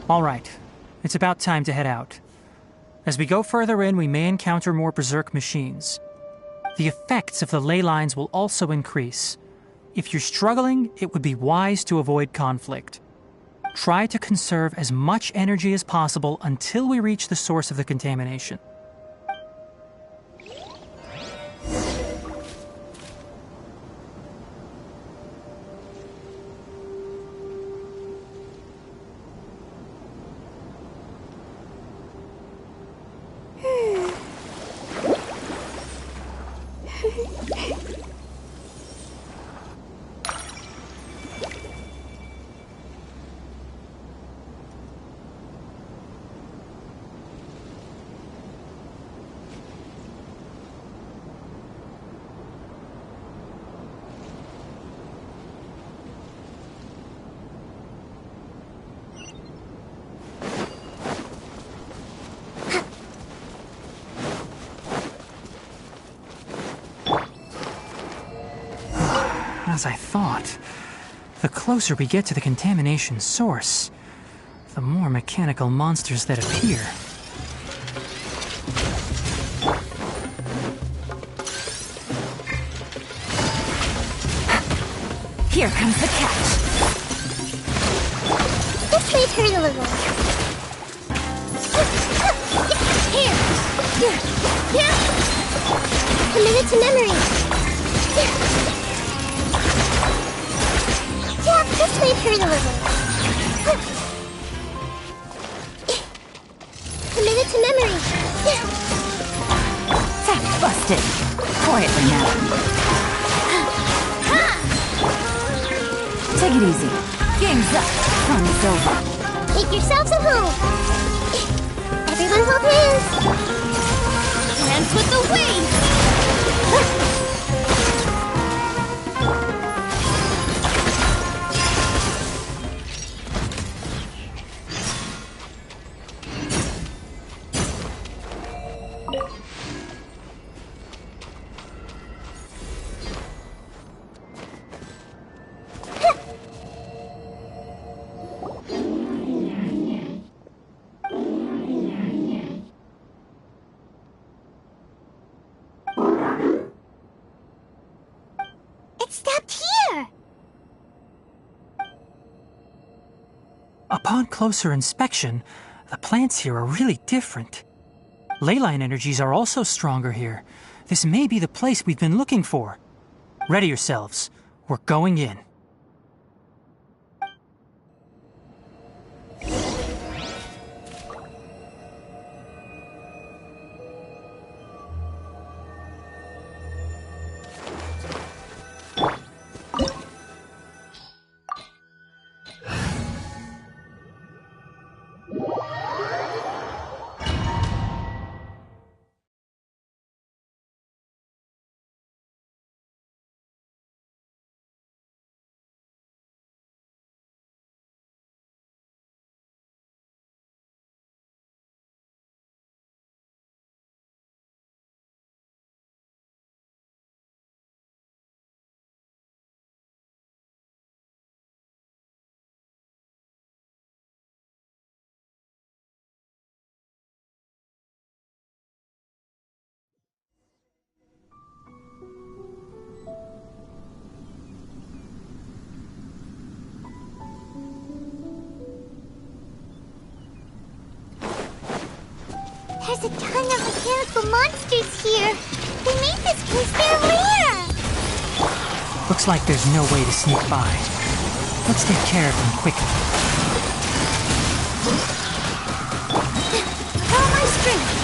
Speaker 1: All right, it's about time to head out. As we go further in, we may encounter more berserk machines. The effects of the ley lines will also increase. If you're struggling, it would be wise to avoid conflict. Try to conserve as much energy as possible until we reach the source of the contamination. As I thought, the closer we get to the contamination source, the more mechanical monsters that appear.
Speaker 8: Here comes the catch.
Speaker 3: This may hurt a little. Here! Commit it to memory. Yeah, this may hurt a little. Commit it to memory.
Speaker 8: Fact busted. Quietly now. Take it easy. Game's up. Fun is over.
Speaker 3: Make yourselves at home. Everyone hold hands. Dance with the waves.
Speaker 1: Upon closer inspection, the plants here are really different. Leyline energies are also stronger here. This may be the place we've been looking for. Ready yourselves. We're going in.
Speaker 3: There's a ton of mechanical monsters here. They made this place their lair.
Speaker 1: Looks like there's no way to sneak by. Let's take care of them quickly.
Speaker 3: All my strength.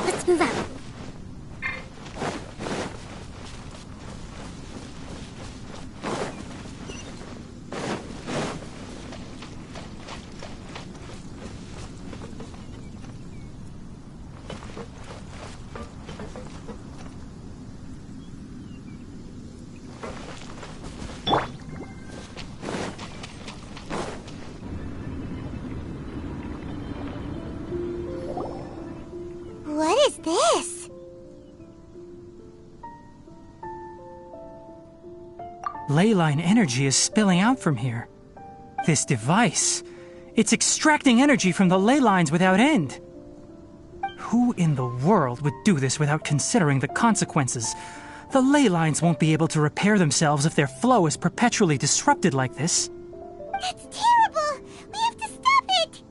Speaker 3: Let's move out. What is this?
Speaker 1: Leyline energy is spilling out from here. This device, it's extracting energy from the ley lines without end. Who in the world would do this without considering the consequences? The ley lines won't be able to repair themselves if their flow is perpetually disrupted like this.
Speaker 3: That's terrible! We have to stop it!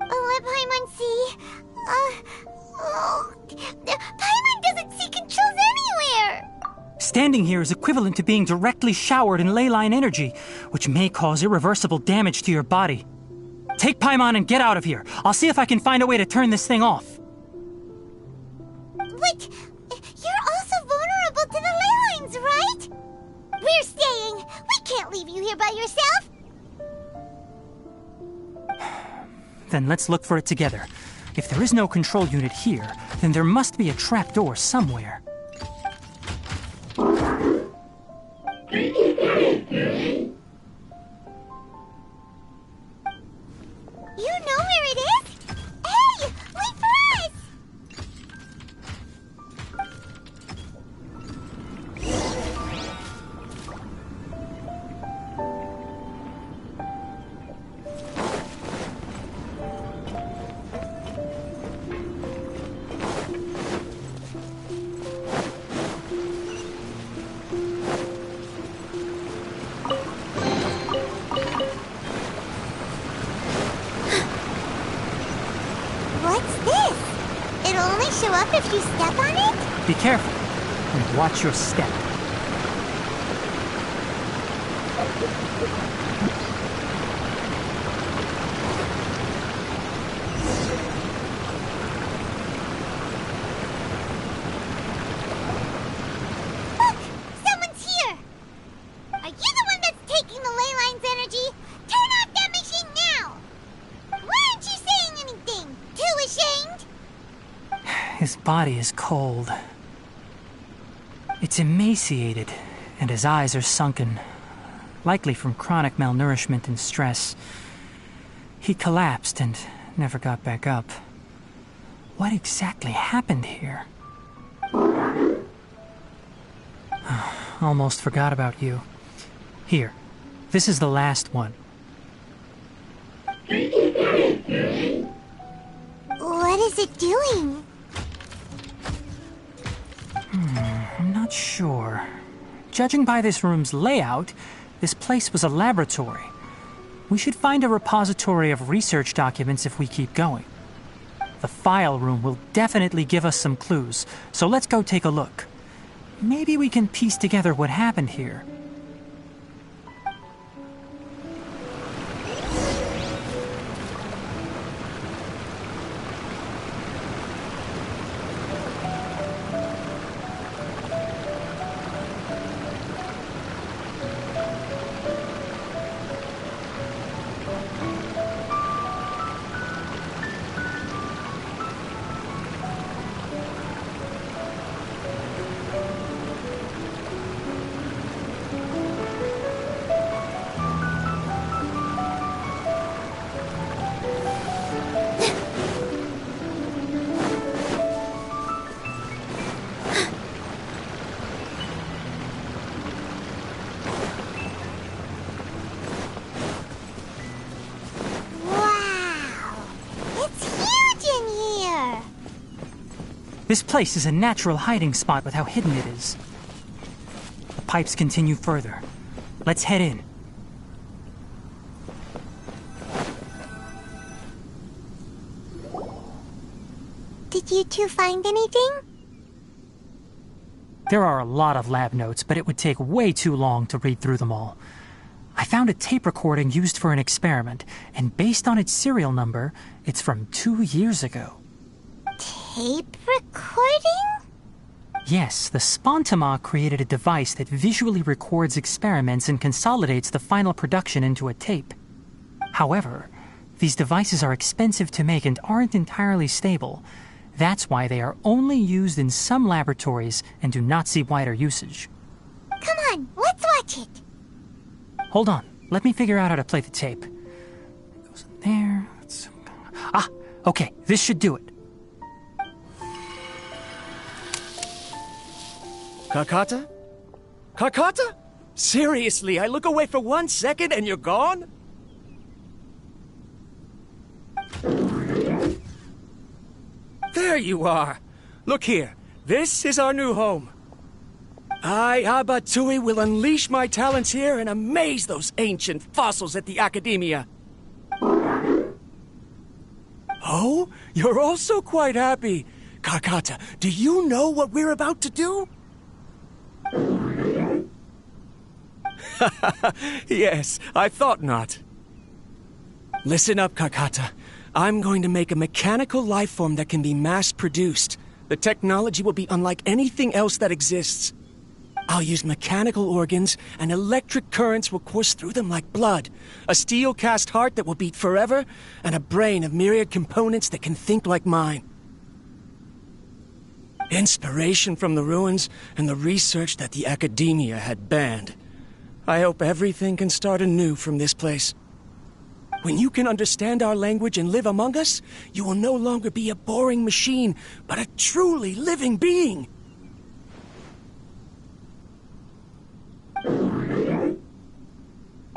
Speaker 3: Let Paimon see. Paimon doesn't see controls anywhere!
Speaker 1: Standing here is equivalent to being directly showered in leyline energy, which may cause irreversible damage to your body. Take Paimon and get out of here. I'll see if I can find a way to turn this thing off.
Speaker 3: Wait, you're also vulnerable to the ley lines, right? We're staying. We can't leave you here by yourself.
Speaker 1: Then let's look for it together. If there is no control unit here, then there must be a trapdoor somewhere.
Speaker 3: You know where it is? Hey, wait for us! What's this? It'll only show up if you step on it?
Speaker 1: Be careful, and watch your step.
Speaker 3: Look! Someone's here! Are you the one that's taking the ley line's energy? Turn off that machine now! Why aren't you saying anything? Too ashamed?
Speaker 1: His body is cold. It's emaciated, and his eyes are sunken, likely from chronic malnourishment and stress. He collapsed and never got back up. What exactly happened here? Almost forgot about you. Here, this is the last one.
Speaker 3: What is it doing?
Speaker 1: I'm not sure. Judging by this room's layout, this place was a laboratory. We should find a repository of research documents if we keep going. The file room will definitely give us some clues, so let's go take a look. Maybe we can piece together what happened here. This place is a natural hiding spot with how hidden it is. The pipes continue further. Let's head in.
Speaker 3: Did you two find anything?
Speaker 1: There are a lot of lab notes, but it would take way too long to read through them all. I found a tape recording used for an experiment, and based on its serial number, it's from 2 years ago.
Speaker 3: Tape recording?
Speaker 1: Yes, the Spontima created a device that visually records experiments and consolidates the final production into a tape. However, these devices are expensive to make and aren't entirely stable. That's why they are only used in some laboratories and do not see wider usage.
Speaker 3: Come on, let's watch it.
Speaker 1: Hold on, let me figure out how to play the tape. It goes in there. Ah, okay, this should do it.
Speaker 11: Kakata? Kakata? Seriously, I look away for 1 second and you're gone? There you are. Look here. This is our new home. I, Abatui, will unleash my talents here and amaze those ancient fossils at the Academia. Oh, you're also quite happy. Kakata, do you know what we're about to do? Yes, I thought not. Listen up, Kakata. I'm going to make a mechanical life form that can be mass-produced. The technology will be unlike anything else that exists. I'll use mechanical organs, and electric currents will course through them like blood. A steel-cast heart that will beat forever, and a brain of myriad components that can think like mine. Inspiration from the ruins and the research that the Academia had banned. I hope everything can start anew from this place. When you can understand our language and live among us, you will no longer be a boring machine, but a truly living being.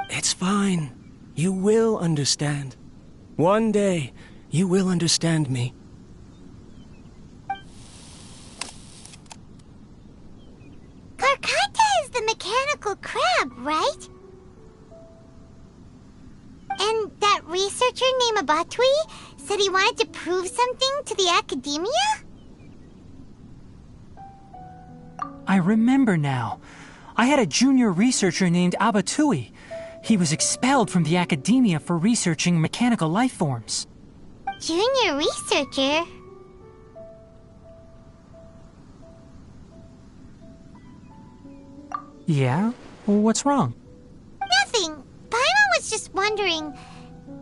Speaker 11: It's fine. You will understand. One day, you will understand me.
Speaker 3: Karkata is the mechanical crab, right? And that researcher named Abatui said he wanted to prove something to the Academia?
Speaker 1: I remember now. I had a junior researcher named Abatui. He was expelled from the Academia for researching mechanical life forms.
Speaker 3: Junior researcher?
Speaker 1: Yeah? What's wrong?
Speaker 3: Nothing. Paimon was just wondering,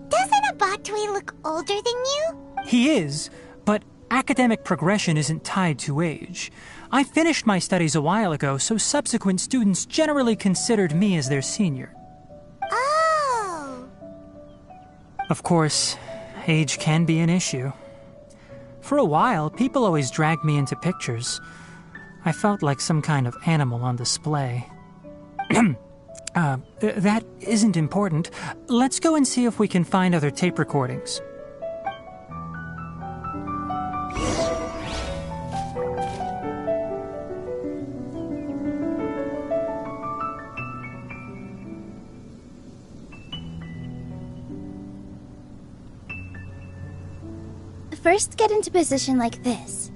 Speaker 3: doesn't Abatui look older than you?
Speaker 1: He is, but academic progression isn't tied to age. I finished my studies a while ago, so subsequent students generally considered me as their senior.
Speaker 3: Oh.
Speaker 1: Of course, age can be an issue. For a while, people always dragged me into pictures. I felt like some kind of animal on display. That isn't important. Let's go and see if we can find other tape recordings.
Speaker 12: First get into position like this.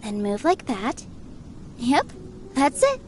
Speaker 12: Then move like that. Yep, that's it.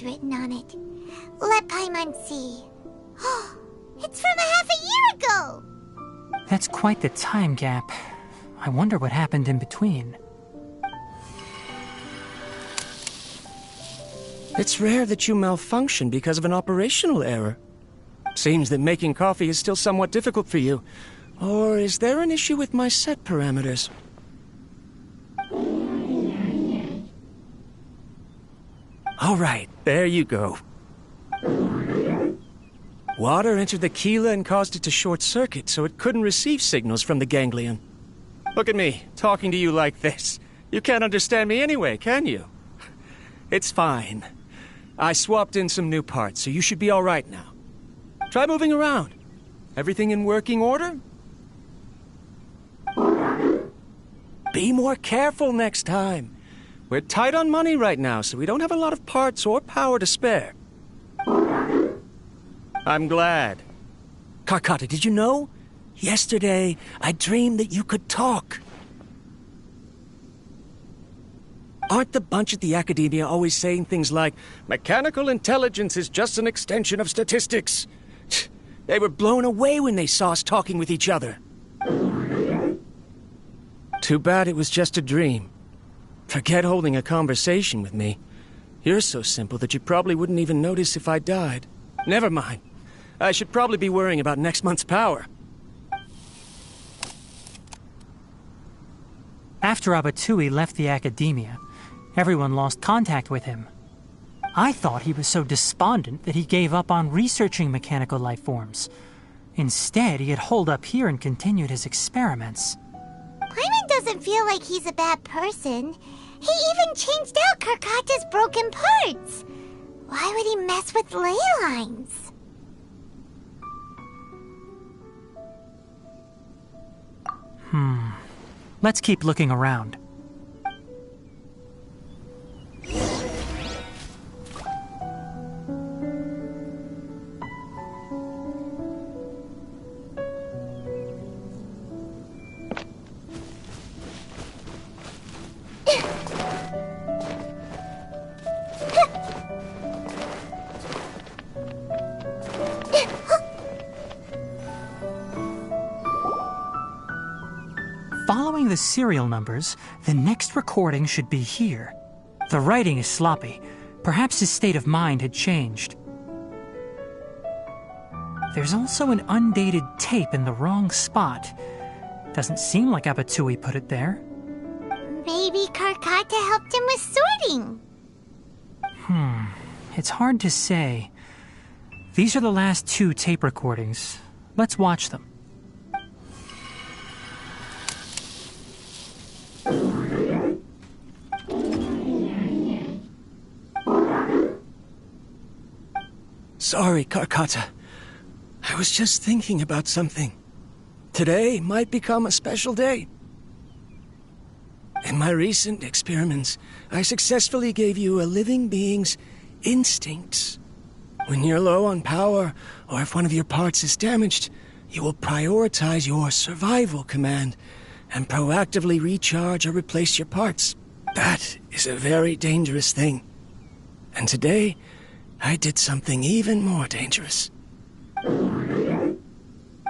Speaker 3: Written on it. Let Paimon see. It's from a half a year ago!
Speaker 1: That's quite the time gap. I wonder what happened in between.
Speaker 11: It's rare that you malfunction because of an operational error. Seems that making coffee is still somewhat difficult for you. Or is there an issue with my set parameters? All right, there you go. Water entered the Keela and caused it to short-circuit, so it couldn't receive signals from the ganglion. Look at me, talking to you like this. You can't understand me anyway, can you? It's fine. I swapped in some new parts, so you should be all right now. Try moving around. Everything in working order? Be more careful next time. We're tight on money right now, so we don't have a lot of parts or power to spare. I'm glad. Karkata, did you know? Yesterday, I dreamed that you could talk. Aren't the bunch at the Academia always saying things like, mechanical intelligence is just an extension of statistics? They were blown away when they saw us talking with each other. Too bad it was just a dream. Forget holding a conversation with me. You're so simple that you probably wouldn't even notice if I died. Never mind. I should probably be worrying about next month's power.
Speaker 1: After Abatui left the Academia, everyone lost contact with him. I thought he was so despondent that he gave up on researching mechanical life forms. Instead, he had holed up here and continued his experiments.
Speaker 3: Paimon doesn't feel like he's a bad person. He even changed out Karkata's broken parts. Why would he mess with ley lines?
Speaker 1: Let's keep looking around. Following the serial numbers, the next recording should be here. The writing is sloppy. Perhaps his state of mind had changed. There's also an undated tape in the wrong spot. Doesn't seem like Abatui put it there.
Speaker 3: Maybe Karkata helped him with sorting.
Speaker 1: It's hard to say. These are the last 2 tape recordings. Let's watch them.
Speaker 11: Sorry, Karkata. I was just thinking about something. Today might become a special day. In my recent experiments, I successfully gave you a living being's instincts. When you're low on power, or if one of your parts is damaged, you will prioritize your survival command and proactively recharge or replace your parts. That is a very dangerous thing. And today, I did something even more dangerous.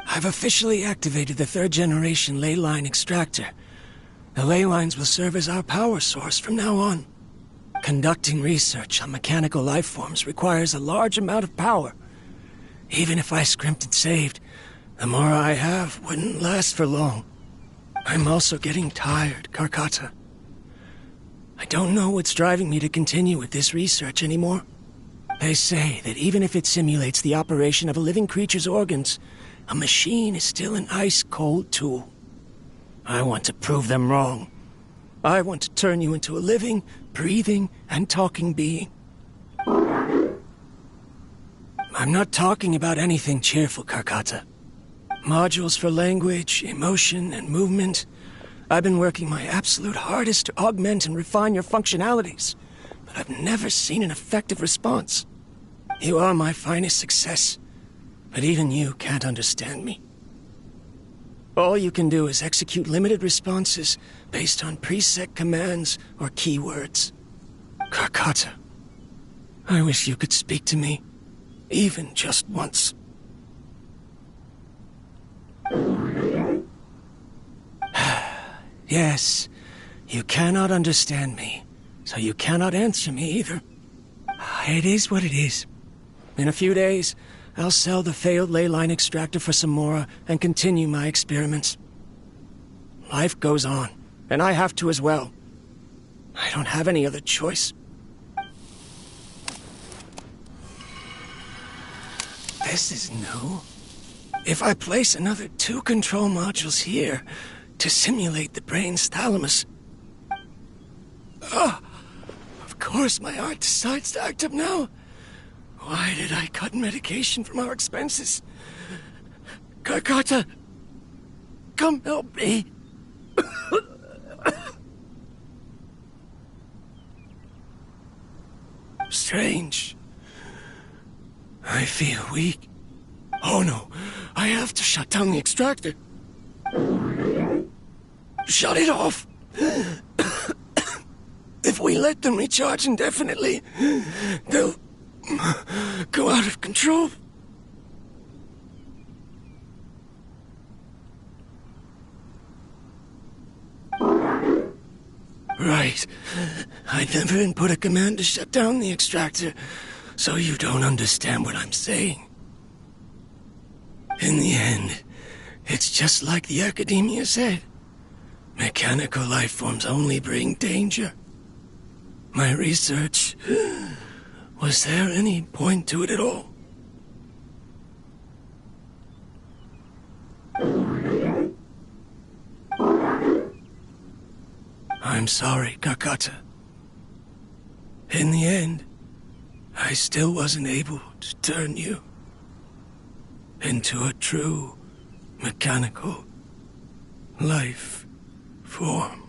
Speaker 11: I've officially activated the 3rd generation ley line extractor. The ley lines will serve as our power source from now on. Conducting research on mechanical life forms requires a large amount of power. Even if I scrimped and saved, the more I have wouldn't last for long. I'm also getting tired, Karkata. I don't know what's driving me to continue with this research anymore. They say that even if it simulates the operation of a living creature's organs, a machine is still an ice-cold tool. I want to prove them wrong. I want to turn you into a living, breathing, and talking being. I'm not talking about anything cheerful, Karkata. Modules for language, emotion, and movement. I've been working my absolute hardest to augment and refine your functionalities, but I've never seen an effective response. You are my finest success, but even you can't understand me. All you can do is execute limited responses based on preset commands or keywords. Karkata, I wish you could speak to me, even just once. Yes, you cannot understand me, so you cannot answer me either. It is what it is. In a few days, I'll sell the failed ley line extractor for some more and continue my experiments. Life goes on, and I have to as well. I don't have any other choice. This is new. If I place another 2 control modules here to simulate the brain's thalamus... Of course my heart decides to act up now. Why did I cut medication from our expenses? Karkata, come help me. Strange. I feel weak. Oh no, I have to shut down the extractor. Shut it off. If we let them recharge indefinitely, they'll go out of control. Right. I never input a command to shut down the extractor, so you don't understand what I'm saying. In the end, it's just like the academia said. Mechanical life forms only bring danger. My research... Was there any point to it at all? I'm sorry, Karkata. In the end, I still wasn't able to turn you into a true mechanical life form.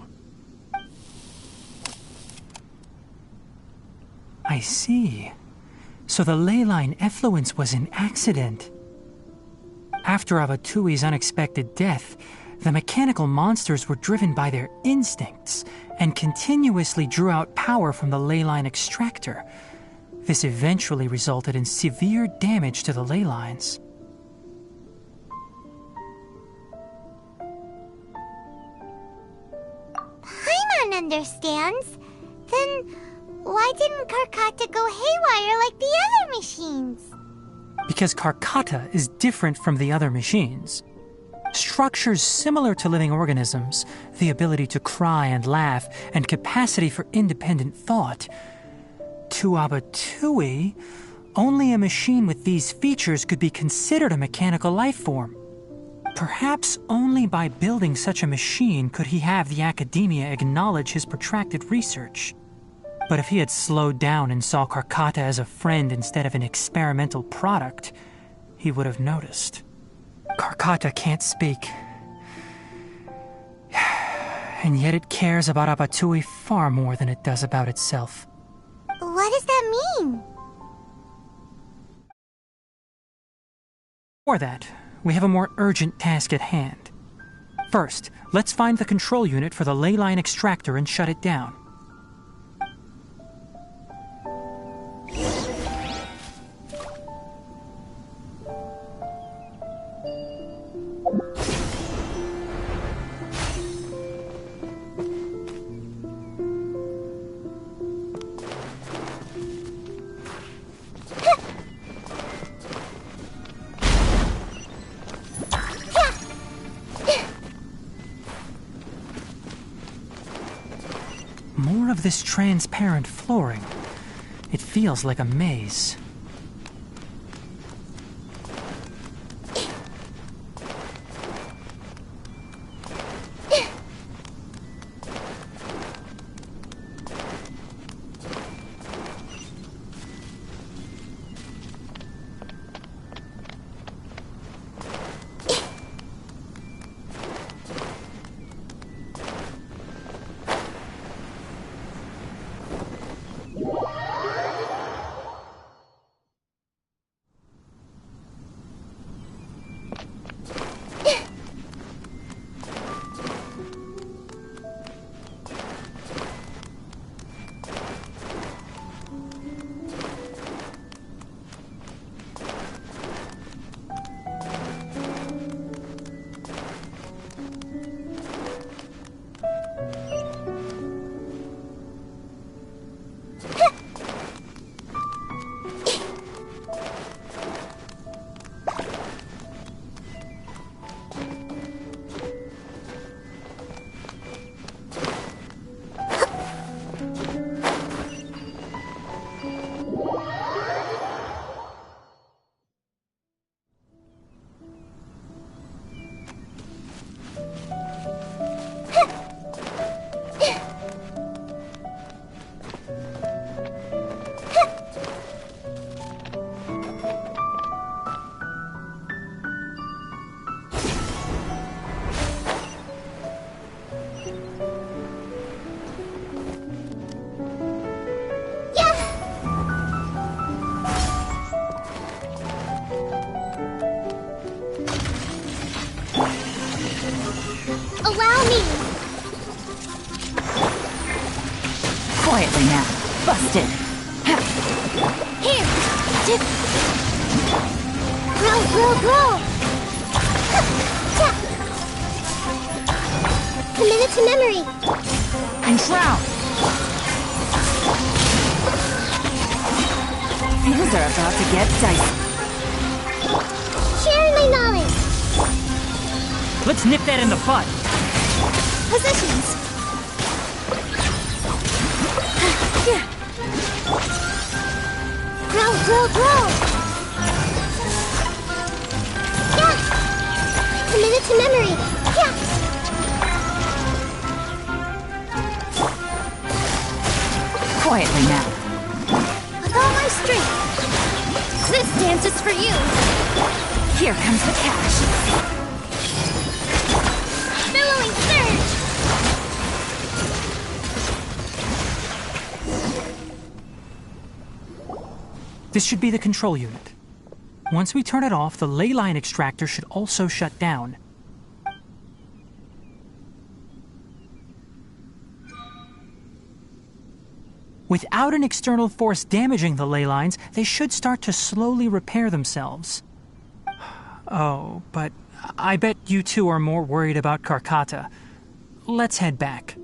Speaker 1: I see. So the ley line effluence was an accident. After Abatui's unexpected death, the mechanical monsters were driven by their instincts and continuously drew out power from the ley line extractor. This eventually resulted in severe damage to the ley lines.
Speaker 3: Paimon understands. Then why didn't Karkata go haywire like the other machines?
Speaker 1: Because Karkata is different from the other machines. Structures similar to living organisms, the ability to cry and laugh, and capacity for independent thought. To Abatui, only a machine with these features could be considered a mechanical life form. Perhaps only by building such a machine could he have the academia acknowledge his protracted research. But if he had slowed down and saw Karkata as a friend instead of an experimental product, he would have noticed. Karkata can't speak. And yet it cares about Abatui far more than it does about itself.
Speaker 3: What does that mean?
Speaker 1: For that, we have a more urgent task at hand. First, let's find the control unit for the ley line extractor and shut it down. More of this transparent flooring. It feels like a maze.
Speaker 8: Quietly now. Busted.
Speaker 3: Here! Dip! Grow! Commit it to memory!
Speaker 8: Enshroud! Things are about to get dicey.
Speaker 3: Sharing my knowledge!
Speaker 1: Let's nip that in the bud!
Speaker 3: Possessions! Grow! Yeah! Commit it to memory! Yeah!
Speaker 8: Quietly now.
Speaker 3: With all my strength! This dance is for you!
Speaker 8: Here comes the cash.
Speaker 3: Billowing surge!
Speaker 1: This should be the control unit. Once we turn it off, the ley line extractor should also shut down. Without an external force damaging the ley lines, they should start to slowly repair themselves. Oh, but I bet you two are more worried about Karkata. Let's head back.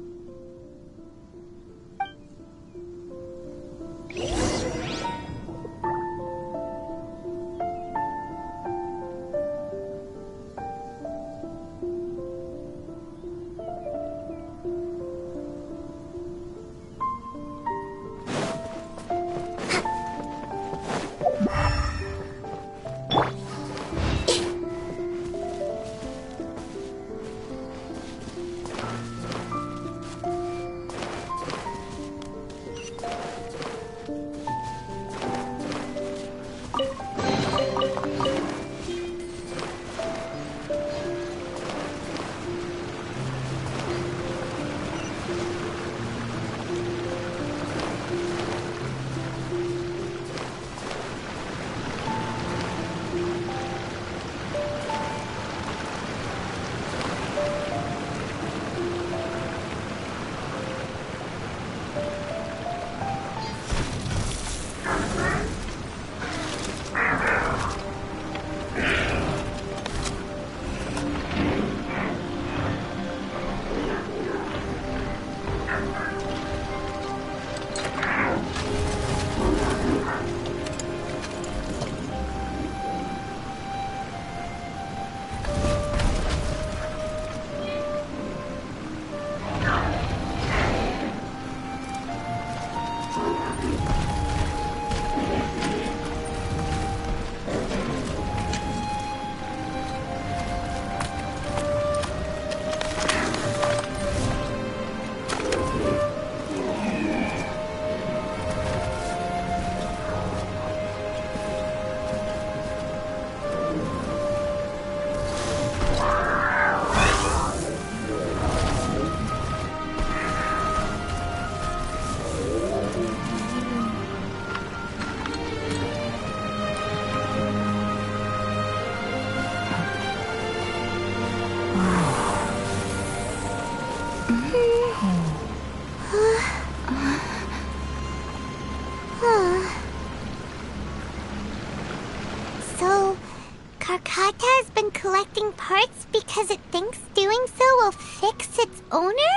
Speaker 3: Karkata has been collecting parts because it thinks doing so will fix its owner?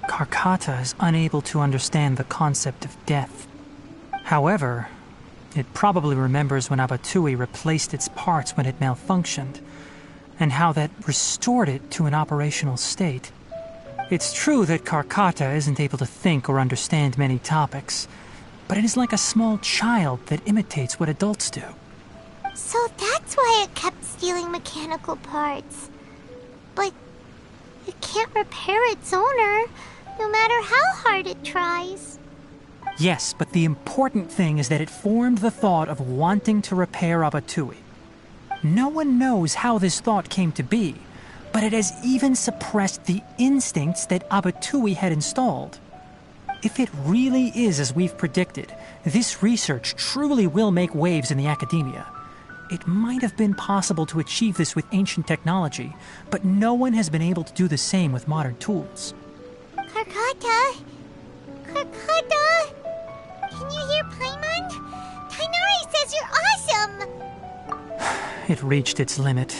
Speaker 1: Karkata is unable to understand the concept of death. However, it probably remembers when Abatui replaced its parts when it malfunctioned, and how that restored it to an operational state. It's true that Karkata isn't able to think or understand many topics, but it is like a small child that imitates what adults do.
Speaker 3: So that's why it kept stealing mechanical parts. But it can't repair its owner, no matter how hard it tries.
Speaker 1: Yes, but the important thing is that it formed the thought of wanting to repair Abatui. No one knows how this thought came to be, but it has even suppressed the instincts that Abatui had installed. If it really is as we've predicted, this research truly will make waves in the academia. It might have been possible to achieve this with ancient technology, but no one has been able to do the same with modern tools.
Speaker 3: Karkata? Karkata? Can you hear Paimon? Tignari says you're awesome!
Speaker 1: It reached its limit.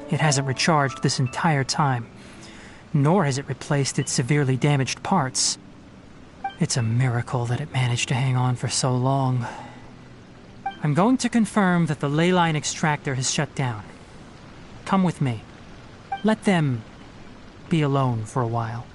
Speaker 1: It hasn't recharged this entire time, nor has it replaced its severely damaged parts. It's a miracle that it managed to hang on for so long. I'm going to confirm that the ley line extractor has shut down. Come with me. Let them be alone for a while.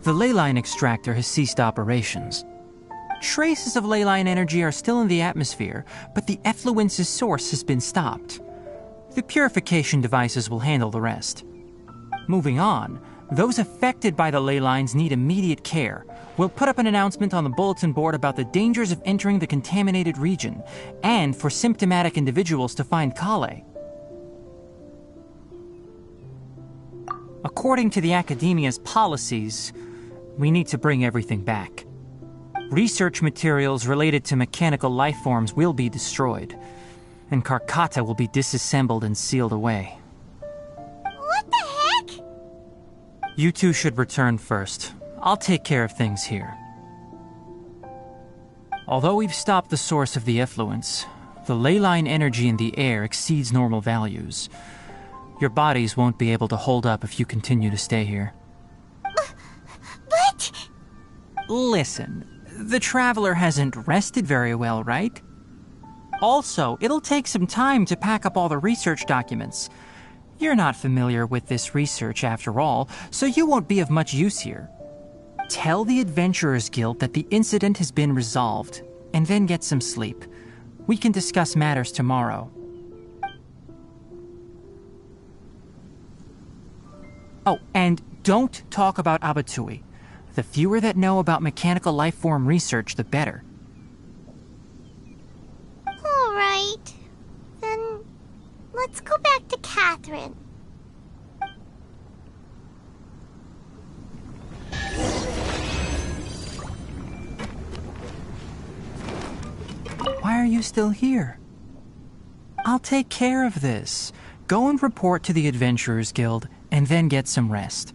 Speaker 1: The ley line extractor has ceased operations. Traces of ley line energy are still in the atmosphere, but the effluence's source has been stopped. The purification devices will handle the rest. Moving on, those affected by the ley lines need immediate care. We'll put up an announcement on the bulletin board about the dangers of entering the contaminated region, and for symptomatic individuals to find Kale. According to the Academia's policies, we need to bring everything back. Research materials related to mechanical life forms will be destroyed, and Karkata will be disassembled and sealed away.
Speaker 3: What the heck?
Speaker 1: You two should return first. I'll take care of things here. Although we've stopped the source of the effluence, the ley line energy in the air exceeds normal values. Your bodies won't be able to hold up if you continue to stay here.
Speaker 3: But...
Speaker 1: Listen, the Traveler hasn't rested very well, right? Also, it'll take some time to pack up all the research documents. You're not familiar with this research after all, so you won't be of much use here. Tell the Adventurers Guild that the incident has been resolved, and then get some sleep. We can discuss matters tomorrow. Oh, and don't talk about Abatui. The fewer that know about mechanical life form research, the better.
Speaker 3: All right. Then let's go back to Catherine.
Speaker 1: Why are you still here? I'll take care of this. Go and report to the Adventurers Guild, and then get some rest.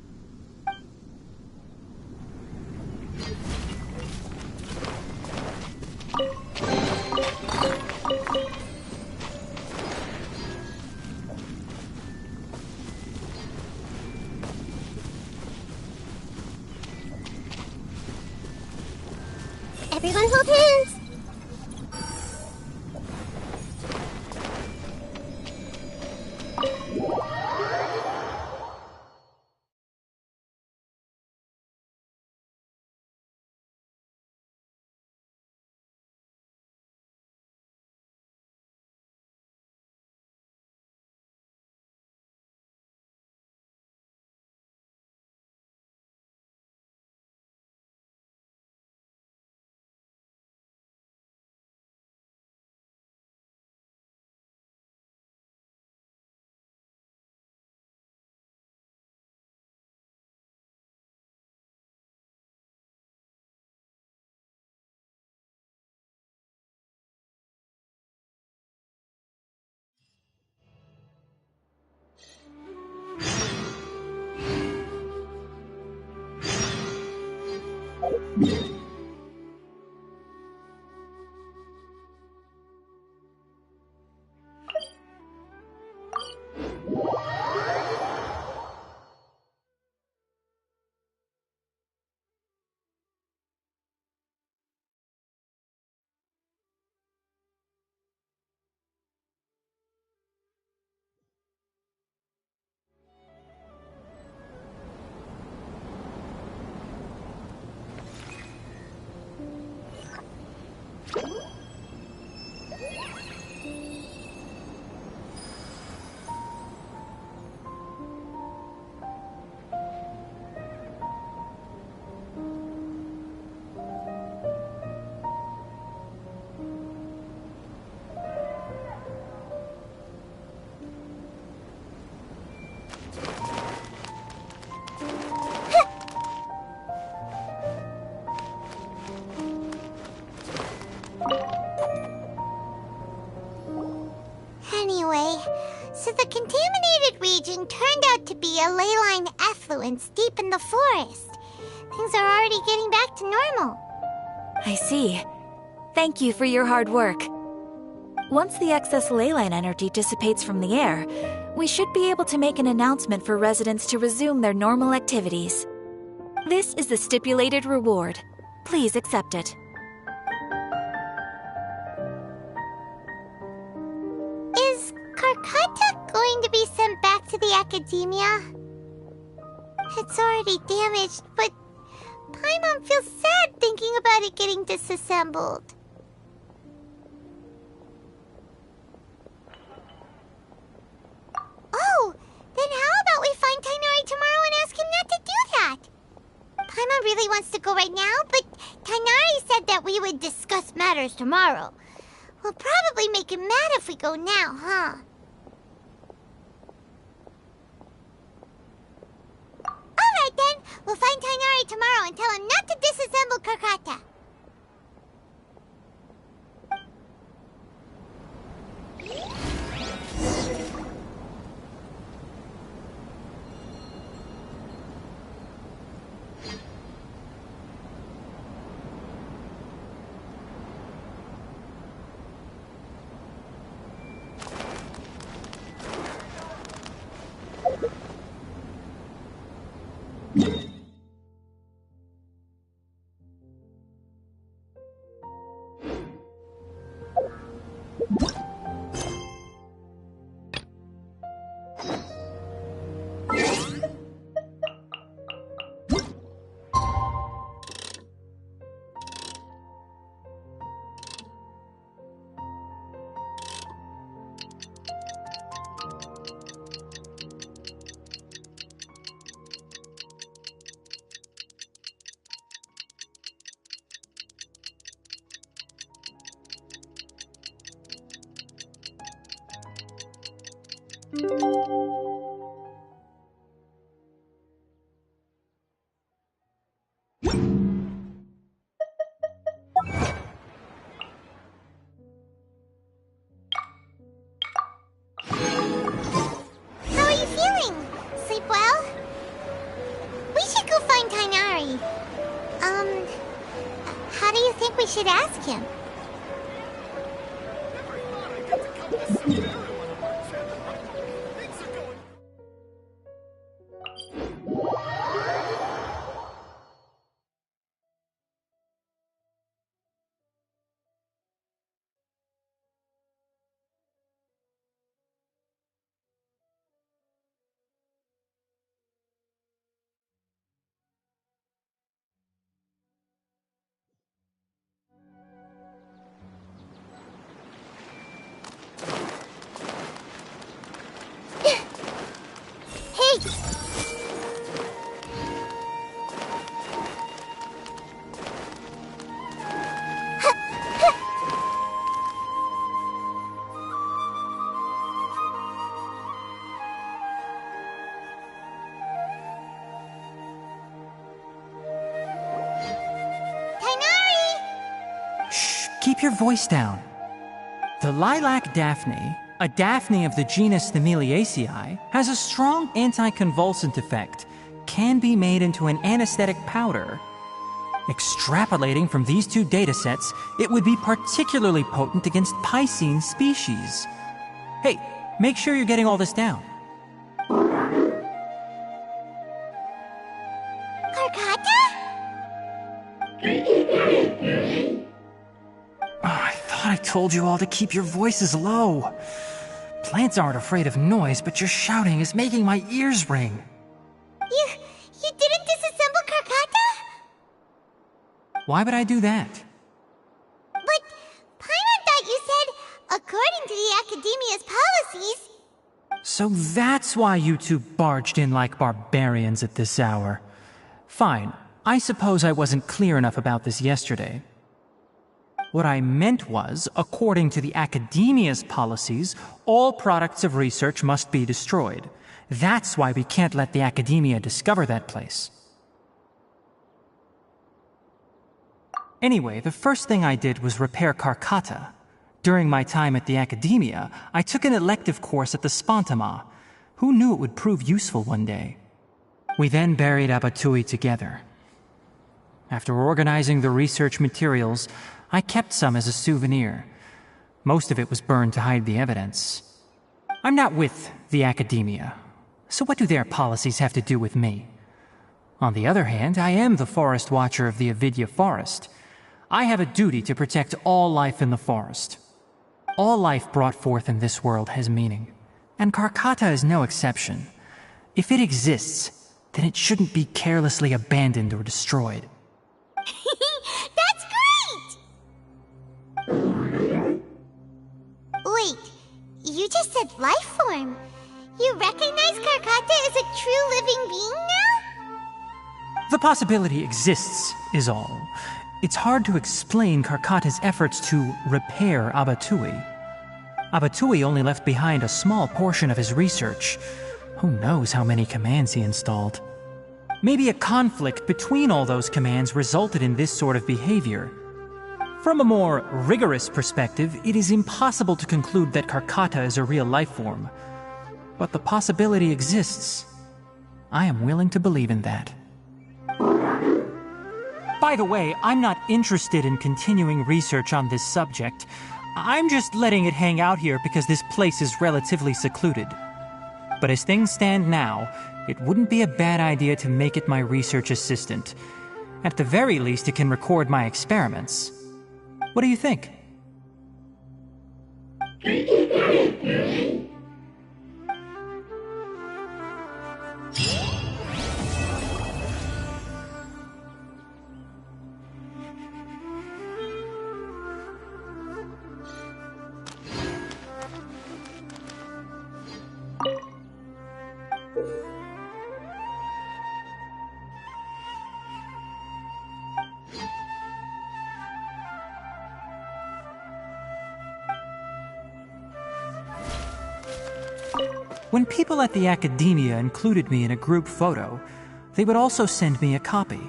Speaker 3: Anyway, so the contaminated region turned out to be a ley line effluence deep in the forest. Things are already getting back to normal.
Speaker 8: I see. Thank you for your hard work. Once the excess ley line energy dissipates from the air, we should be able to make an announcement for residents to resume their normal activities. This is the stipulated reward. Please accept it.
Speaker 3: Is Karkata going to be sent back to the academia? It's already damaged, but Paimon feels sad thinking about it getting disassembled. Oh, then how about we find Tignari tomorrow and ask him not to do that? Paimon really wants to go right now, but Tignari said that we would discuss matters tomorrow. We'll probably make him mad if we go now, huh? Alright then, we'll find Tignari tomorrow and tell him not to disassemble Karkata. How are you feeling? Sleep well? We should go find Tignari. How do you think we should ask him?
Speaker 1: Keep your voice down. The lilac daphne, a daphne of the genus Thameliaceae, has a strong anticonvulsant effect, can be made into an anesthetic powder. Extrapolating from these two datasets, it would be particularly potent against Piscine species. Hey, make sure you're getting all this down.
Speaker 3: Karkata?
Speaker 1: Oh, I thought I told you all to keep your voices low. Plants aren't afraid of noise, but your shouting is making my ears ring.
Speaker 3: You didn't disassemble Karkata?
Speaker 1: Why would I do that?
Speaker 3: But Paimon thought you said, according to the Academia's policies...
Speaker 1: So that's why you two barged in like barbarians at this hour. Fine, I suppose I wasn't clear enough about this yesterday. What I meant was, according to the Academia's policies, all products of research must be destroyed. That's why we can't let the Academia discover that place. Anyway, the first thing I did was repair Karkata. During my time at the Academia, I took an elective course at the Spontama. Who knew it would prove useful one day? We then buried Abatui together. After organizing the research materials, I kept some as a souvenir. Most of it was burned to hide the evidence. I'm not with the Academia, so what do their policies have to do with me? On the other hand, I am the Forest Watcher of the Avidya Forest. I have a duty to protect all life in the forest. All life brought forth in this world has meaning, and Karkata is no exception. If it exists, then it shouldn't be carelessly abandoned or destroyed.
Speaker 3: That's great! Wait, you just said life form. You recognize Karkata as a true living being now?
Speaker 1: The possibility exists, is all. It's hard to explain Karkata's efforts to repair Abatui. Abatui only left behind a small portion of his research. Who knows how many commands he installed? Maybe a conflict between all those commands resulted in this sort of behavior. From a more rigorous perspective, it is impossible to conclude that Karkata is a real life form. But the possibility exists. I am willing to believe in that. By the way, I'm not interested in continuing research on this subject. I'm just letting it hang out here because this place is relatively secluded. But as things stand now, it wouldn't be a bad idea to make it my research assistant. At the very least, it can record my experiments. What do you think? When people at the Academia included me in a group photo, they would also send me a copy.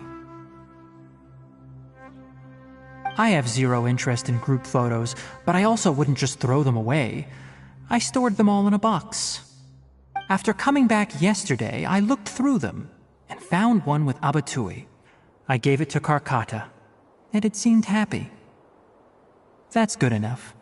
Speaker 1: I have zero interest in group photos, but I also wouldn't just throw them away. I stored them all in a box. After coming back yesterday, I looked through them and found one with Abatui. I gave it to Karkata, and it seemed happy. That's good enough.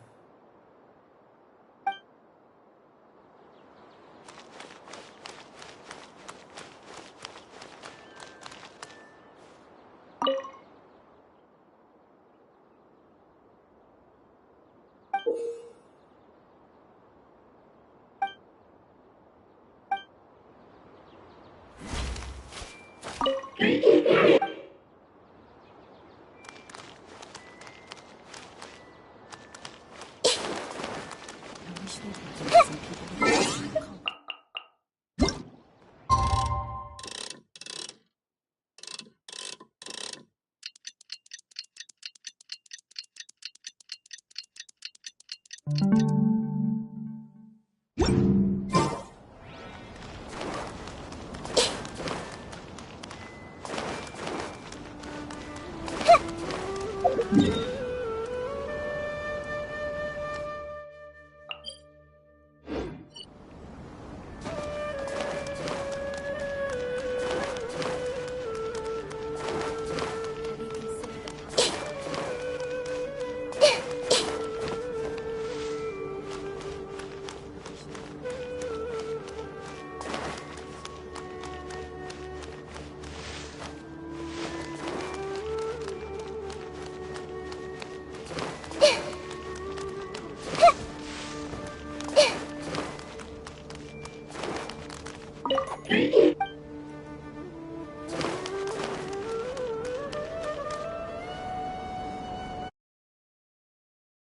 Speaker 3: Hey!